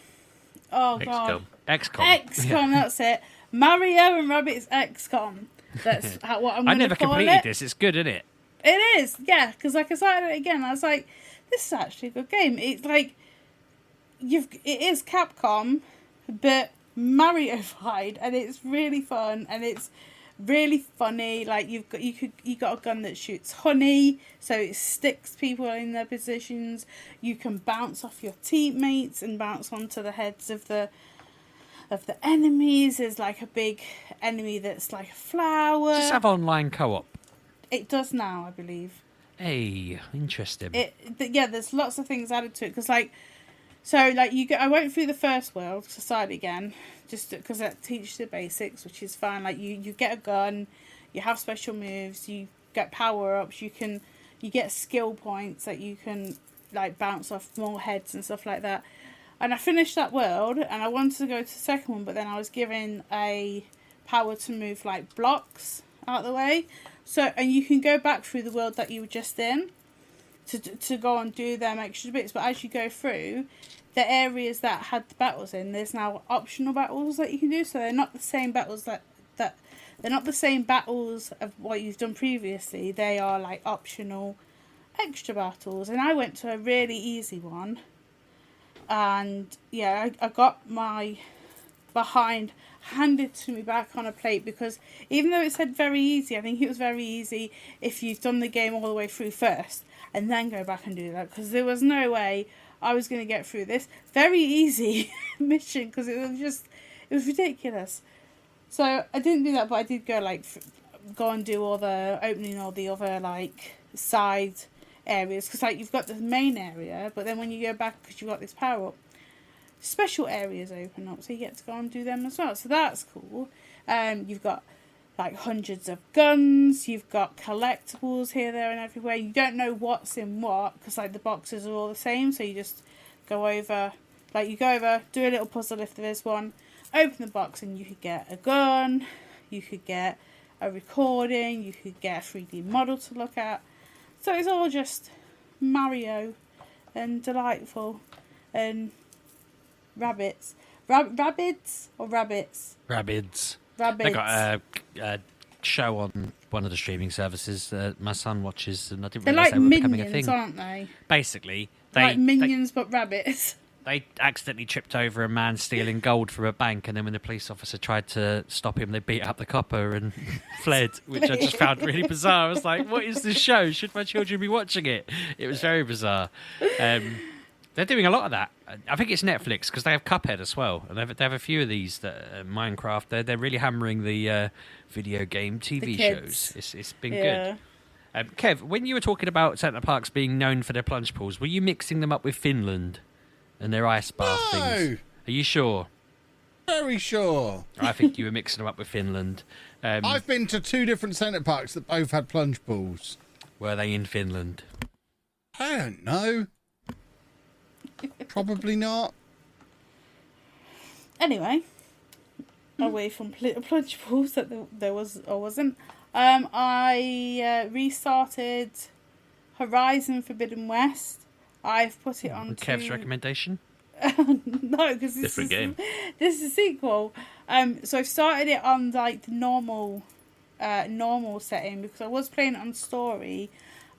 Oh god, XCOM. XCOM. That's it. Mario and Rabbids XCOM. That's what I'm I going to never call completed it. this. It's good, isn't it? It is, yeah. Because like I started it again, I was like, this is actually a good game. It's like it is Capcom, but Mario-fied, and it's really fun, and it's really funny. Like you got a gun that shoots honey, so it sticks people in their positions. You can bounce off your teammates and bounce onto the heads of the enemies. There's like a big enemy that's like a flower. Does this have online co-op? It does now, I believe. Hey, interesting. There's lots of things added to it because I went through the first world to start again, just because that teaches the basics, which is fine. Like you get a gun, you have special moves, you get power ups, you get skill points that you can like bounce off more heads and stuff like that. And I finished that world, and I wanted to go to the second one, but then I was given a power to move like blocks out of the way. So, and you can go back through the world that you were just in to go and do them extra bits. But as you go through, the areas that had the battles in, there's now optional battles that you can do. So they're not the same battles they're not the same battles of what you've done previously. They are like optional extra battles. And I went to a really easy one. And yeah, I got my behind handed to me back on a plate, because even though it said very easy, I think it was very easy if you've done the game all the way through first and then go back and do that, because there was no way I was going to get through this very easy mission, because it was ridiculous. So I didn't do that, but I did go and do all the opening all the other like side areas, because like you've got the main area, but then when you go back, because you've got this power up, special areas open up, so you get to go and do them as well. So that's cool. You've got like hundreds of guns, you've got collectibles here, there and everywhere. You don't know what's in what, because like the boxes are all the same, so you just go over, do a little puzzle if there is one, open the box, and you could get a gun, you could get a recording, you could get a 3D model to look at. So it's all just Mario and delightful and rabbits. Rabbids or rabbits? Rabbids. Rabbids. They got a show on one of the streaming services that my son watches, and I didn't They're realise like they were becoming a minions, thing. aren't they? Basically, Like minions, but rabbits. They accidentally tripped over a man stealing gold from a bank, and then when the police officer tried to stop him, they beat up the copper and fled, which I just found really bizarre. I was like, what is this show? Should my children be watching it? It was very bizarre. They're doing a lot of that. I think it's Netflix, because they have Cuphead as well, and they have a few of these that Minecraft. They're really hammering the video game TV shows. It's been good. Kev, when you were talking about Centre Parks being known for their plunge pools, were you mixing them up with Finland and their ice bath things? Are you sure? Very sure. I think you were mixing them up with Finland. I've been to 2 different centre parks that both had plunge pools. Were they in Finland? I don't know. Probably not. Anyway, away from plunge pools that there was or wasn't. I restarted Horizon Forbidden West. I've put it on Kev's recommendation? No, because this is a sequel. So I've started it on like the normal setting, because I was playing it on story,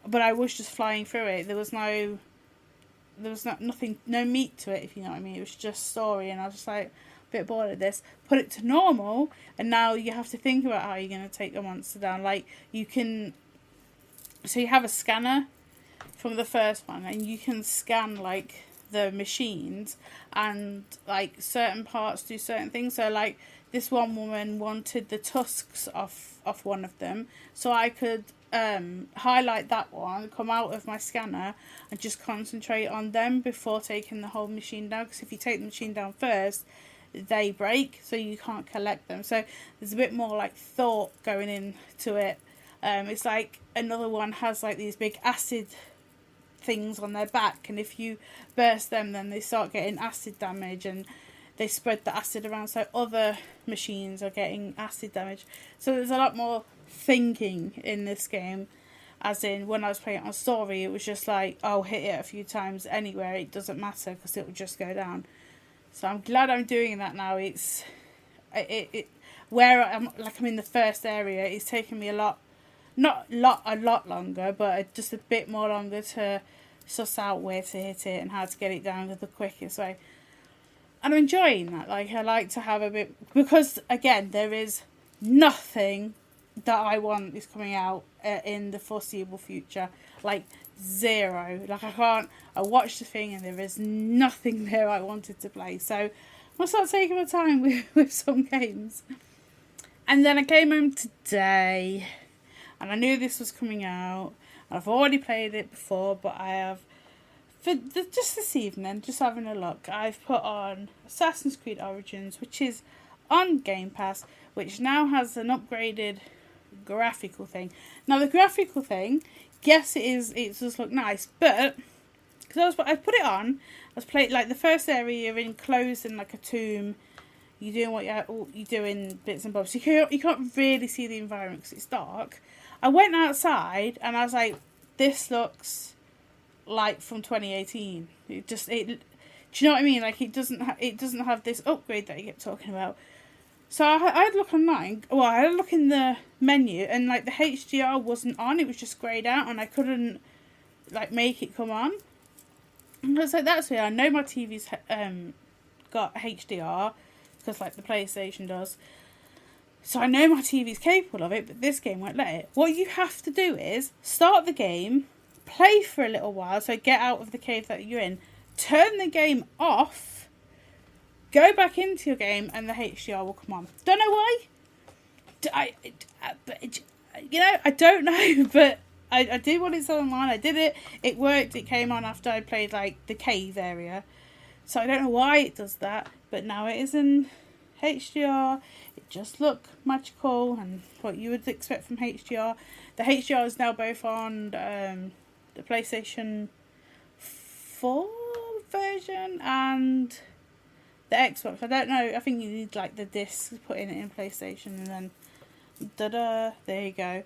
but I was just flying through it. There was no meat to it, if you know what I mean. It was just story, and I was just like a bit bored of this. Put it to normal, and now you have to think about how you're going to take the monster down. Like you have a scanner from the first one, and you can scan like the machines, and like certain parts do certain things. So like this one woman wanted the tusks off one of them, so I could highlight that one, come out of my scanner, and just concentrate on them before taking the whole machine down. Because if you take the machine down first, they break, so you can't collect them. So there's a bit more like thought going into it. It's like another one has like these big acid things on their back, and if you burst them, then they start getting acid damage, and they spread the acid around, so other machines are getting acid damage. So there's a lot more thinking in this game, as in when I was playing it on story, it was just like, oh, hit it a few times anywhere, it doesn't matter, because it will just go down. So I'm glad I'm doing that now. It's where I'm in the first area, it's taken me a lot longer, but just a bit more longer to suss out where to hit it and how to get it down the quickest way. And I'm enjoying that. Like, I like to have a bit, because again, there is nothing that I want is coming out in the foreseeable future. Like, zero. Like, I watched the thing and there is nothing there I wanted to play. So I'm going to start taking my time with some games. And then I came home today and I knew this was coming out. I've already played it before, but I have, just this evening, just having a look, I've put on Assassin's Creed Origins, which is on Game Pass, which now has an upgraded graphical thing. Now, the graphical thing, yes, it does look nice, but because I put it on, I was playing, like, the first area, you're enclosed in, like, a tomb. You're doing what you're doing, bits and bobs. You can't really see the environment because it's dark. I went outside and I was like, this looks like from 2018. Do you know what I mean? Like, it doesn't have this upgrade that you kept talking about. So I had a look online. Well, I had a look in the menu and, like, the HDR wasn't on. It was just greyed out and I couldn't, like, make it come on. And I was like, that's weird. I know my TV's got HDR because, like, the PlayStation does. So I know my TV's capable of it, but this game won't let it. What you have to do is start the game, play for a little while, so get out of the cave that you're in, turn the game off, go back into your game, and the HDR will come on. Don't know why. I don't know, but I did what it said online. I did it. It worked. It came on after I played, like, the cave area. So I don't know why it does that, but now it is in HDR. It just look magical and what you would expect from HDR. The HDR is now both on the PlayStation 4 version and the Xbox. I don't know. I think you need, like, the disc putting it in PlayStation and then there you go.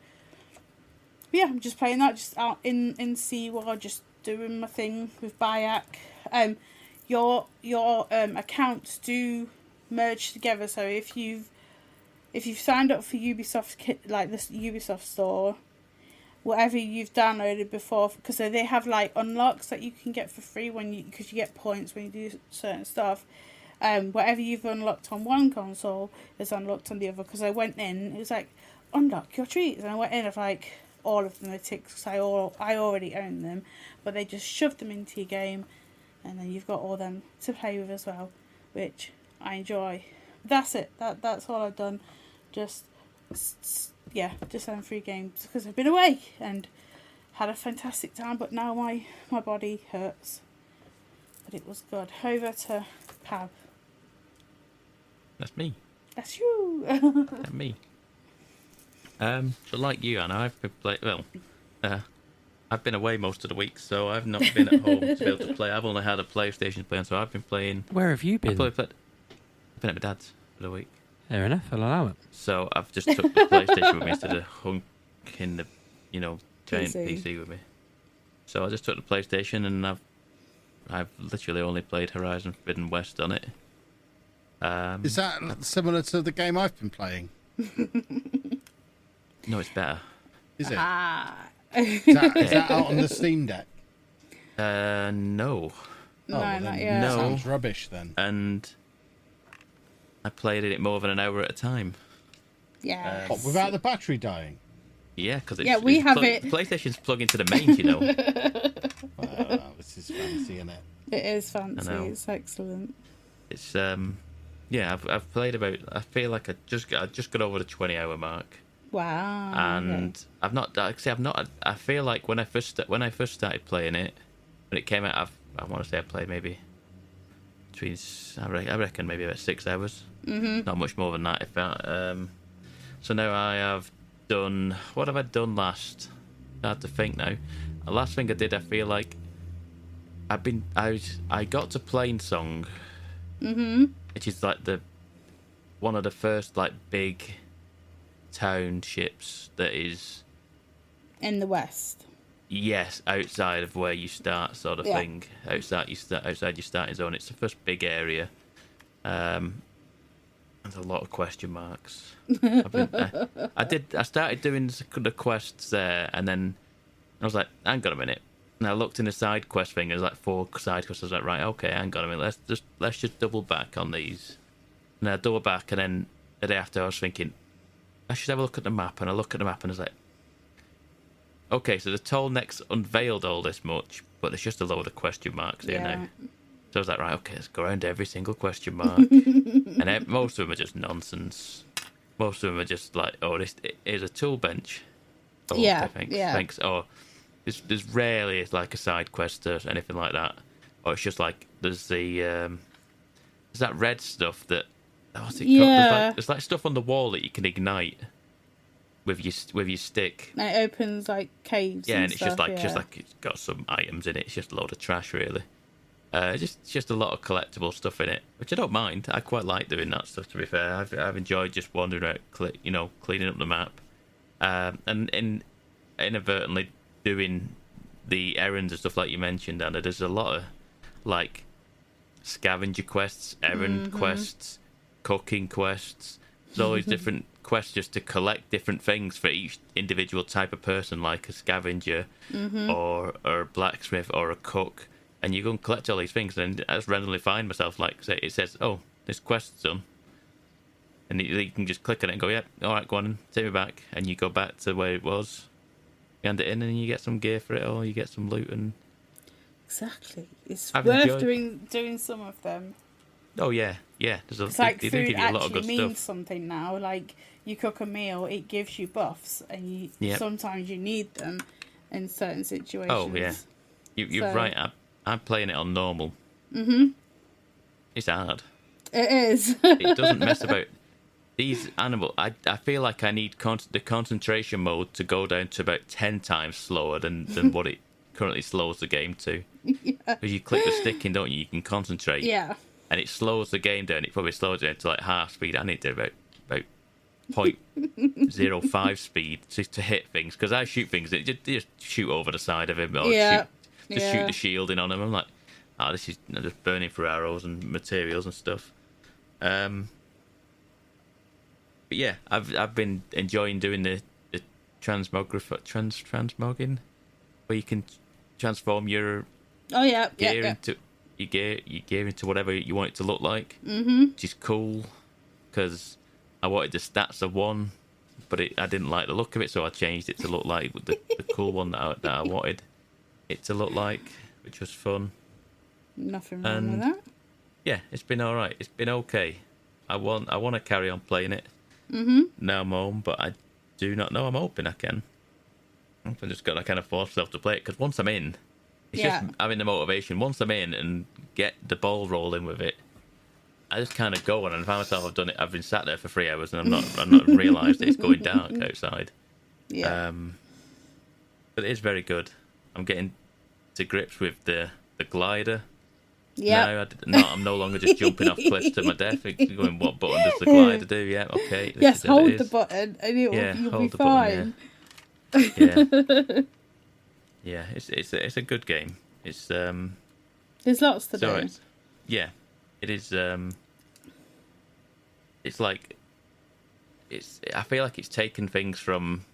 But yeah, I'm just playing that, just out in Seawall, just doing my thing with Bayak. Your accounts do merge together, so if you've signed up for Ubisoft, like this Ubisoft store, whatever you've downloaded before, because they have, like, unlocks that you can get for free because you get points when you do certain stuff. Whatever you've unlocked on one console is unlocked on the other. Because I went in, it was like, unlock your treats, and I went in of, like, all of them are ticked because I already own them, but they just shoved them into your game, and then you've got all them to play with as well, which I enjoy. That's it. That's all I've done. Just having 3 games because I've been away and had a fantastic time, but now my body hurts. But it was good. Over to Pab. That's me. That's you. That's me. So like you, Anna, I've been I've been away most of the week, so I've not been at home to be able to play. I've only had a PlayStation to play on, so I've been playing. Where have you been? I've been at my dad's for the week. Fair enough, I'll allow it. So I've just took the PlayStation with me instead of hunking the, giant PC with me. So I just took the PlayStation and I've literally only played Horizon Forbidden West on it. Is that similar to the game I've been playing? No, it's better. Is it? Is that out on the Steam Deck? No. No, well, not yet. No. Sounds rubbish then. And I played it more than an hour at a time. Yeah. What, without the battery dying? Yeah, because we have it. PlayStation's plug into the mains, This is fancy, isn't it? It is fancy. I know. It's excellent. It's I've played about. I feel like I just got over the 20-hour mark. Wow. And I've not. Actually, I've not. I feel like when I first started playing it, when it came out, I want to say I played maybe between. I reckon maybe about 6 hours. Mm-hmm. Not much more than that. If so now I have done. What have I done last? Hard to think now. The last thing I did, I feel like I got to Plain Song, which is like one of the first like big townships that is In the West. yes outside of where you start, sort of thing. Outside your starting zone. It's the first big area. There's a lot of question marks. I started doing the quests there, and then I was like, hang on a minute. And I looked in the side quest thing. There's like 4 side quests. I was like, right, okay, hang on a minute. Let's just double back on these. And I double back, and then the day after, I was thinking, I should have a look at the map, and I look at the map, and I was like, okay, so the tall necks unveiled all this much, but there's just a load of question marks here now. So I was like, right, okay, let's go around every single question mark. And most of them are just nonsense. Most of them are just like, oh, this is a tool bench. Oh, Yeah, okay, thanks. yeah. Thanks. Oh, there's rarely like a side quest or anything like that. Or it's just like, there's that red stuff that, what's it called? There's like stuff on the wall that you can ignite with your stick. And it opens like caves. Yeah, and stuff, it's just like it's got some items in it. It's just a load of trash, really. Just a lot of collectible stuff in it, which I don't mind. I quite like doing that stuff. To be fair, I've enjoyed just wandering out, cleaning up the map, and inadvertently doing the errands and stuff like you mentioned. And there's a lot of like scavenger quests, errand quests, cooking quests. There's always different quests just to collect different things for each individual type of person, like a scavenger or a blacksmith or a cook. And you go and collect all these things, and I just randomly find myself, like, say, it says, oh, this quest's done. And you can just click on it and go, yep, all right, go on, take me back. And you go back to where it was, hand it in, and you get some gear for it, or you get some loot. And Exactly. It's I've worth enjoyed- doing some of them. Oh, yeah. There's It's like they do food give you a lot of actually good means stuff. something now. Like, you cook a meal, it gives you buffs, and sometimes you need them in certain situations. Oh, yeah. You're So- right. I'm playing it on normal. It's hard. It is. It doesn't mess about. These animals, I feel like I need the concentration mode to go down to about 10 times slower than what it currently slows the game to. Because you click the stick in, don't you? You can concentrate. Yeah. And it slows the game down. It probably slows it down to like half speed. I need to about 0.05 speed to hit things. Because I shoot things, they just shoot over the side of him. Or shoot the shielding on him. I'm like, this is just burning through arrows and materials and stuff. But yeah, I've been enjoying doing the transmogging, where you can transform your gear into your gear into whatever you want it to look like, which is cool. Because I wanted the stats of one, but I didn't like the look of it, so I changed it to look like the cool one that I wanted it to look like, which was fun. Nothing wrong with that. Yeah, it's been all right. It's been okay. I want to carry on playing it. Now I'm home, but I do not know. I'm hoping I can. I've just got to kind of force myself to play it, because once I'm in, it's just having the motivation. Once I'm in and get the ball rolling with it, I just kind of go on, and I find myself I've been sat there for 3 hours, and I've not realised it's going dark outside. Yeah. But it is very good. I'm getting to grips with the glider. Yeah. No, I'm no longer just jumping off cliffs to my death. Going, what button does the glider do? Yeah, okay. Yes, hold the button and you'll be fine. Button, yeah, it's a good game. It's There's lots to do. Yeah, it is. It's like I feel like it's taken things from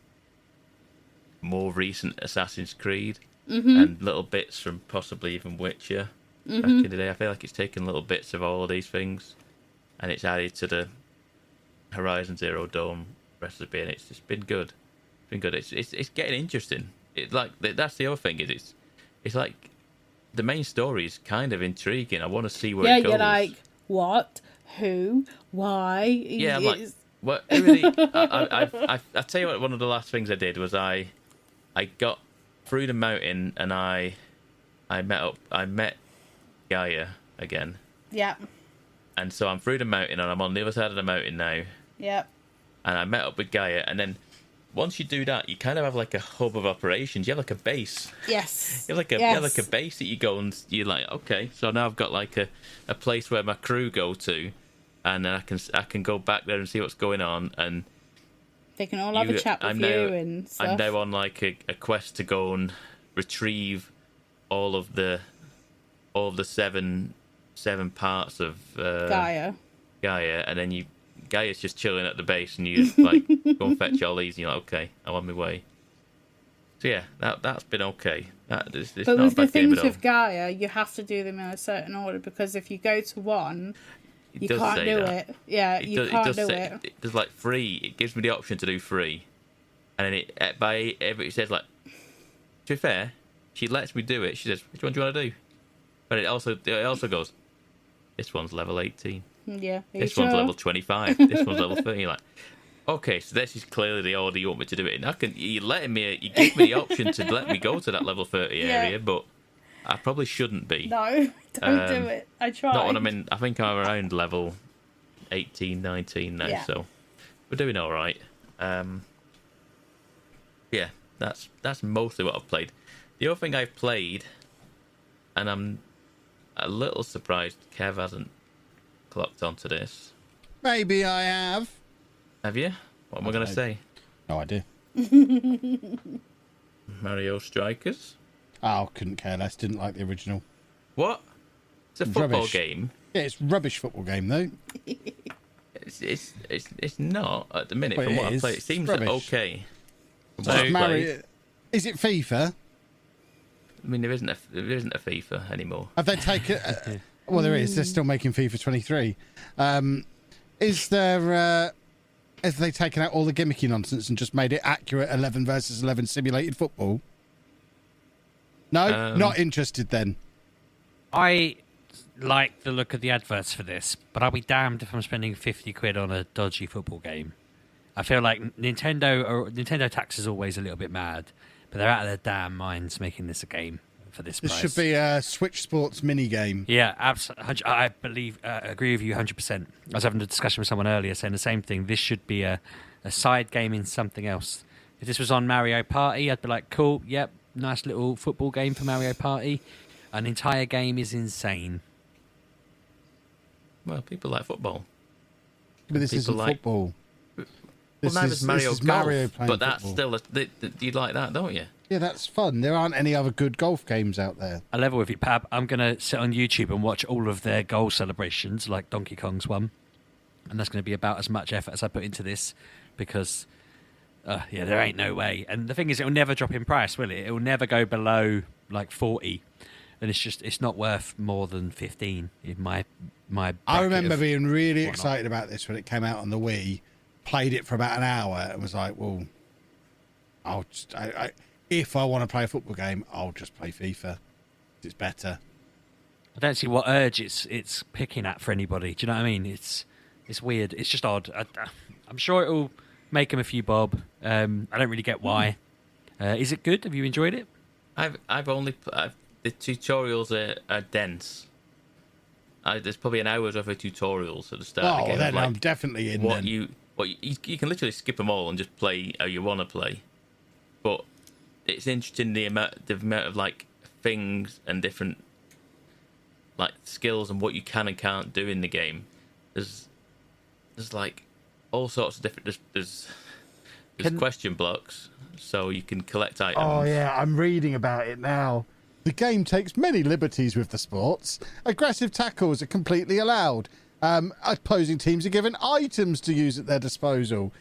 more recent Assassin's Creed and little bits from possibly even Witcher. Back in the day, I feel like it's taken little bits of all of these things, and it's added to the Horizon Zero Dawn recipe, and it's just been good. It's been good. It's getting interesting. That's the other thing is it's like the main story is kind of intriguing. I want to see where it goes. You're like, what, who, why? Yeah, I'm like, what? Really? I tell you what. One of the last things I did was I got through the mountain, and I met Gaia again. Yeah. And so I'm through the mountain, and I'm on the other side of the mountain now. Yep. And I met up with Gaia, and then once you do that, you kind of have like a hub of operations. You have like a base. Yes. You have like a base that you go, and you're like, okay, so now I've got like a place where my crew go to, and then I can go back there and see what's going on, and they can all have a chat with you and stuff. I'm now on like a quest to go and retrieve all of the seven parts of Gaia, and then Gaia's just chilling at the base, and you like go and fetch all these, and you're like, okay, I'm on my way. So yeah, that's been okay. It's but not with a bad the things game at all. with Gaia, you have to do them in a certain order, because if you go to one, You does can't say do that. it. Yeah, you can't do it. It does like free. It gives me the option to do free, and then it says like. To be fair, she lets me do it. She says, "Which one do you want to do?" But it also goes, "This one's level 18. Yeah. This one's level 25. This one's level 30." You're like, okay, so this is clearly the order you want me to do it in. You give me the option to let me go to that level 30 area, but I probably shouldn't be. No, don't do it. I tried. Not when I'm in. I think I'm around level 18, 19 now, so we're doing all right. Yeah, that's mostly what I've played. The other thing I've played, and I'm a little surprised Kev hasn't clocked onto this. Maybe I have. Have you? What am I going to say? No idea. Mario Strikers? Oh, couldn't care less. Didn't like the original. What? It's a football Rubbish. game. Yeah, it's rubbish football game though. It's not at the minute. Well, From what it I've is. played, it seems Rubbish. okay. From So what it's I've Mario. played. Is it FIFA? I mean, there isn't a FIFA anymore. Have they taken? Well, there is. They're still making FIFA 23. Is there? Have they taken out all the gimmicky nonsense and just made it accurate 11 versus 11 simulated football? No, not interested then. I like the look of the adverts for this, but I'll be damned if I'm spending 50 quid on a dodgy football game. I feel like Nintendo tax is always a little bit mad, but they're out of their damn minds making this a game for this price. This should be a Switch Sports mini game. Yeah, absolutely. I agree with you 100%. I was having a discussion with someone earlier saying the same thing. This should be a side game in something else. If this was on Mario Party, I'd be like, cool, yep, nice little football game for Mario Party. An entire game is insane. Well, people like football. But this isn't football. Well, now there's Mario Golf, Mario playing but that's football. still you like that, don't you? Yeah, that's fun. There aren't any other good golf games out there. I level with you, Pab. I'm going to sit on YouTube and watch all of their goal celebrations, like Donkey Kong's one. And that's going to be about as much effort as I put into this because, there ain't no way. And the thing is, it'll never drop in price, will it? It'll never go below, like, 40. And it's not worth more than 15 in my I remember being really whatnot. excited about this when it came out on the Wii. Played it for about an hour and was like, well, if I want to play a football game, I'll just play FIFA. It's better. I don't see what urge it's picking at for anybody. Do you know what I mean? It's weird. It's just odd. I'm sure it'll make him a few bob. I don't really get why. Is it good? Have you enjoyed it? The tutorials are dense. There's probably an hour's worth of tutorials at the start of the game. Then I'm definitely in. You can literally skip them all and just play how you want to play. But it's interesting the amount of like things and different like skills and what you can and can't do in the game. There's like all sorts of different. There's question blocks, so you can collect items. Oh yeah, I'm reading about it now. The game takes many liberties with the sports. Aggressive tackles are completely allowed. Opposing teams are given items to use at their disposal.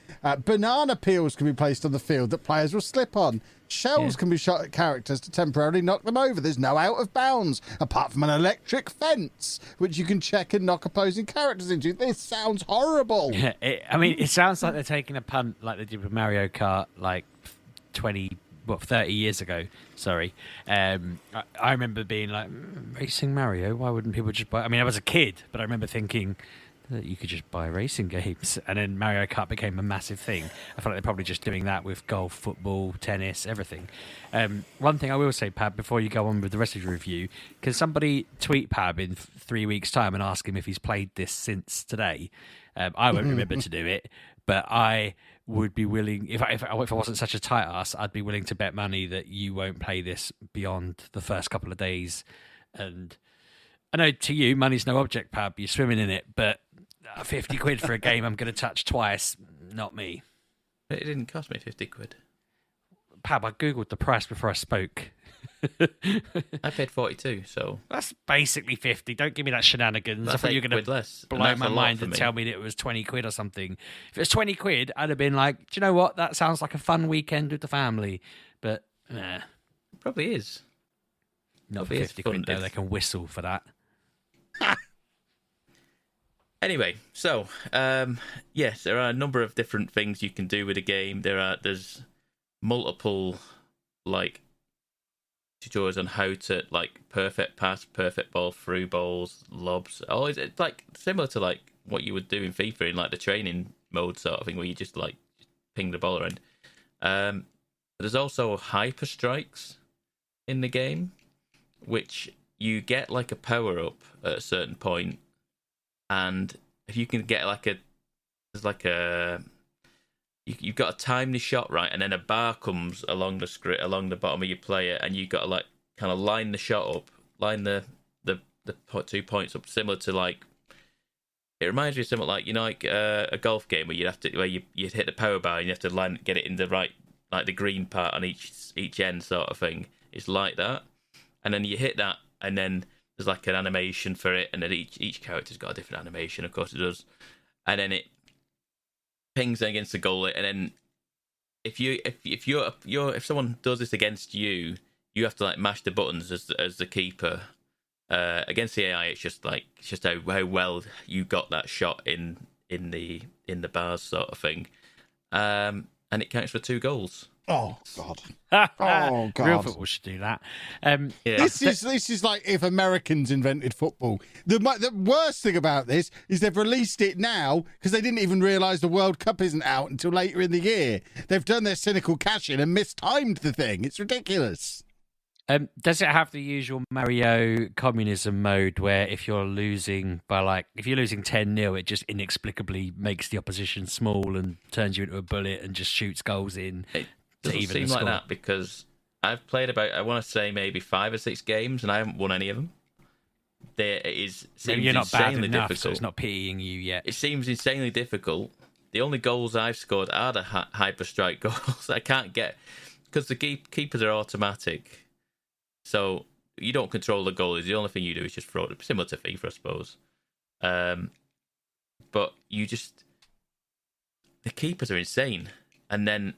Banana peels can be placed on the field that players will slip on. Shells can be shot at characters to temporarily knock them over. There's no out of bounds, apart from an electric fence, which you can check and knock opposing characters into. This sounds horrible. It sounds like they're taking a punt like they did with Mario Kart, like 30 years ago. Sorry. I remember being like, racing Mario, why wouldn't people just buy... I mean, I was a kid, but I remember thinking that you could just buy racing games. And then Mario Kart became a massive thing. I feel like they're probably just doing that with golf, football, tennis, everything. One thing I will say, Pab, before you go on with the rest of your review, can somebody tweet Pab in 3 weeks' time and ask him if he's played this since today? I won't remember to do it, but I would be willing, if I wasn't such a tight ass, I'd be willing to bet money that you won't play this beyond the first couple of days. And I know to you, money's no object, Pab. You're swimming in it, but 50 quid for a game I'm going to touch twice, not me. It didn't cost me 50 quid. Pab, I googled the price before I spoke. I paid 42, so that's basically 50. Don't give me that shenanigans. That's I thought you were going to blow my mind and tell me that it was 20 quid or something. If it was 20 quid, I'd have been like, do you know what? That sounds like a fun weekend with the family. But, it probably is. Not 50 quid, though. They can whistle for that. Anyway, so yes, there are a number of different things you can do with the game. There's multiple like tutorials on how to like perfect pass, perfect ball, through balls, lobs. Oh, it's like similar to like what you would do in FIFA in like the training mode sort of thing, where you just like ping the ball around. There's also hyper strikes in the game, which you get like a power up at a certain point, and if you can get like you've got to time the shot right, and then a bar comes along the script along the bottom of your player, and you've got to like kind of line the shot up, line the 2 points up, similar to like. It reminds me of something like like a golf game where you hit the power bar and you have to get it in the right, like the green part on each end sort of thing. It's like that, and then you hit that, and then there's like an animation for it, and then each character's got a different animation. Of course it does, and then it pings against the goalie, and then if someone does this against you, you have to like mash the buttons as the keeper. Against the AI, it's just how well you got that shot in the bars sort of thing, and it counts for 2 goals. Oh God! Oh God! Real football should do that. Yeah. This is like if Americans invented football. The worst thing about this is they've released it now because they didn't even realise the World Cup isn't out until later in the year. They've done their cynical cash-in and mistimed the thing. It's ridiculous. Does it have the usual Mario communism mode where if you're losing 10-0, it just inexplicably makes the opposition small and turns you into a bullet and just shoots goals in? It doesn't seem like that, because I've played about, I want to say maybe 5 or 6 games, and I haven't won any of them. Maybe you're not bad enough, difficult. So it's not pitying you yet. It seems insanely difficult. The only goals I've scored are the hyper strike goals. I can't get, because the keepers are automatic. So you don't control the goalies. The only thing you do is just throw it, similar to FIFA, I suppose. But the keepers are insane. And then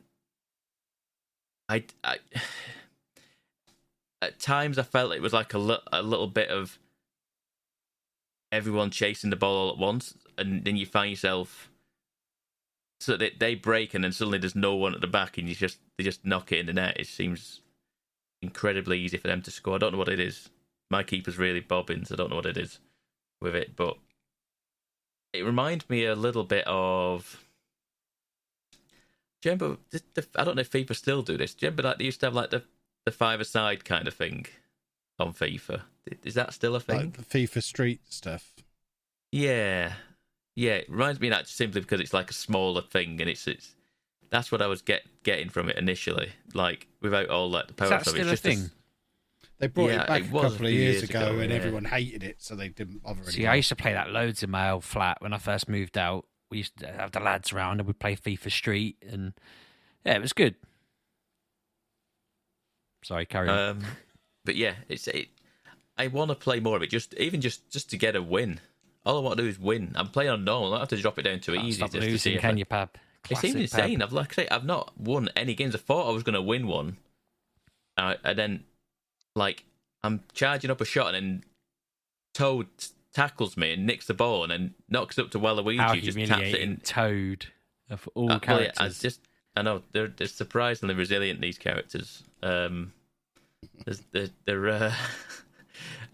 I at times I felt it was like a little bit of everyone chasing the ball all at once, and then you find yourself so that they break, and then suddenly there's no one at the back, and they just knock it in the net. It seems incredibly easy for them to score. I don't know what it is. My keeper's really bobbins. I don't know what it is with it, but it reminds me a little bit of. Do you remember? I don't know if FIFA still do this. Do you remember like they used to have like the 5-a-side kind of thing on FIFA? Is that still a thing? Like the FIFA Street stuff. Yeah. It reminds me of that simply because it's like a smaller thing, and it's that's what I was getting from it initially. Like without all like the power stuff. Is that still a thing? They brought it back a couple of years ago, and yeah. Everyone hated it, so they didn't bother anymore. See, I used to play that loads in my old flat when I first moved out. We used to have the lads around and we'd play FIFA Street, and yeah, it was good. Sorry, carry on. But yeah, I want to play more of it, just to get a win. All I want to do is win. I'm playing on normal. I don't have to drop it down to easy. Stop just losing, to see can you, Pab? It seems insane. I've not won any games. I thought I was going to win one, and then like I'm charging up a shot, and then Toad tackles me and nicks the ball, and then knocks it up to Waluigi. How just taps it in. Toad of all characters. I know they're surprisingly resilient. These characters. They're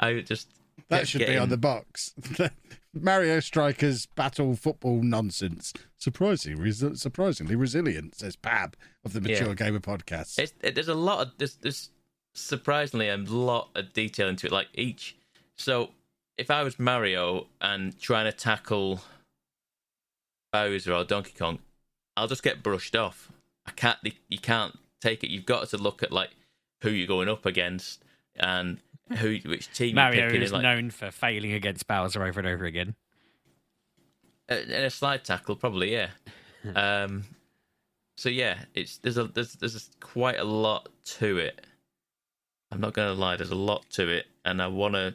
I just that should be on the box. Mario Strikers battle football nonsense. Surprisingly resilient, says Pab of the Mature Gamer podcast. There's surprisingly a lot of detail into it. Like so if I was Mario and trying to tackle Bowser or Donkey Kong, I'll just get brushed off. You can't take it. You've got to look at like who you're going up against and which team Mario you're picking. is known for failing against Bowser over and over again. In a slide tackle, probably, yeah. So yeah, there's quite a lot to it. I'm not going to lie, there's a lot to it, and I want to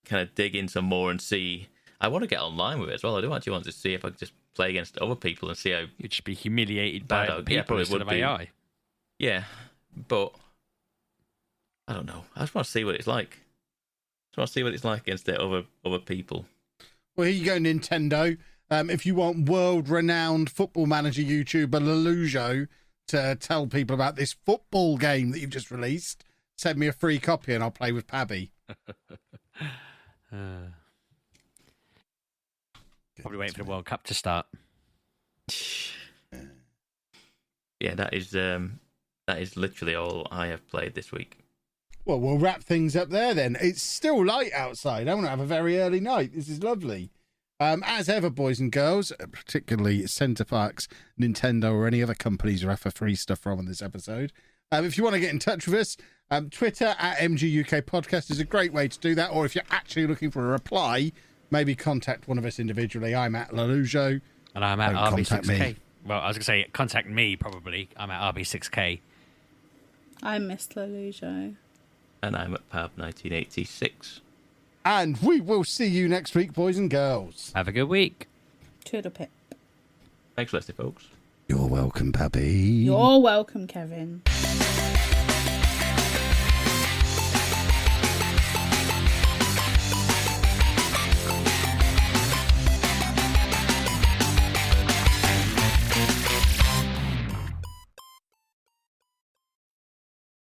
kind of dig in some more and see. I want to get online with it as well. I do actually want to see if I can just play against other people and see how you'd just be humiliated by other people probably instead of AI. Yeah, but I don't know. I just want to see what it's like. I just want to see what it's like against the other people. Well, here you go, Nintendo. If you want world-renowned football manager YouTuber Lelujo to tell people about this football game that you've just released, send me a free copy and I'll play with Pabby. Probably waiting for the World Cup to start. Yeah, that is literally all I have played this week. Well, we'll wrap things up there then. It's still light outside. I want to have a very early night. This is lovely. As ever, boys and girls, particularly Centre Parks, Nintendo, or any other companies you have for free stuff from on this episode. If you want to get in touch with us, Twitter at MGUK Podcast is a great way to do that. Or if you're actually looking for a reply, maybe contact one of us individually. I'm at Lelujo. And I'm at Contact RB6K. me. Well, I was going to say, contact me, probably. I'm at RB6K. I'm Miss Lelujo. And I'm at Pab1986. And we will see you next week, boys and girls. Have a good week. Toodle pip. Thanks, Leslie, folks. You're welcome, Pabby. You're welcome, Kevin.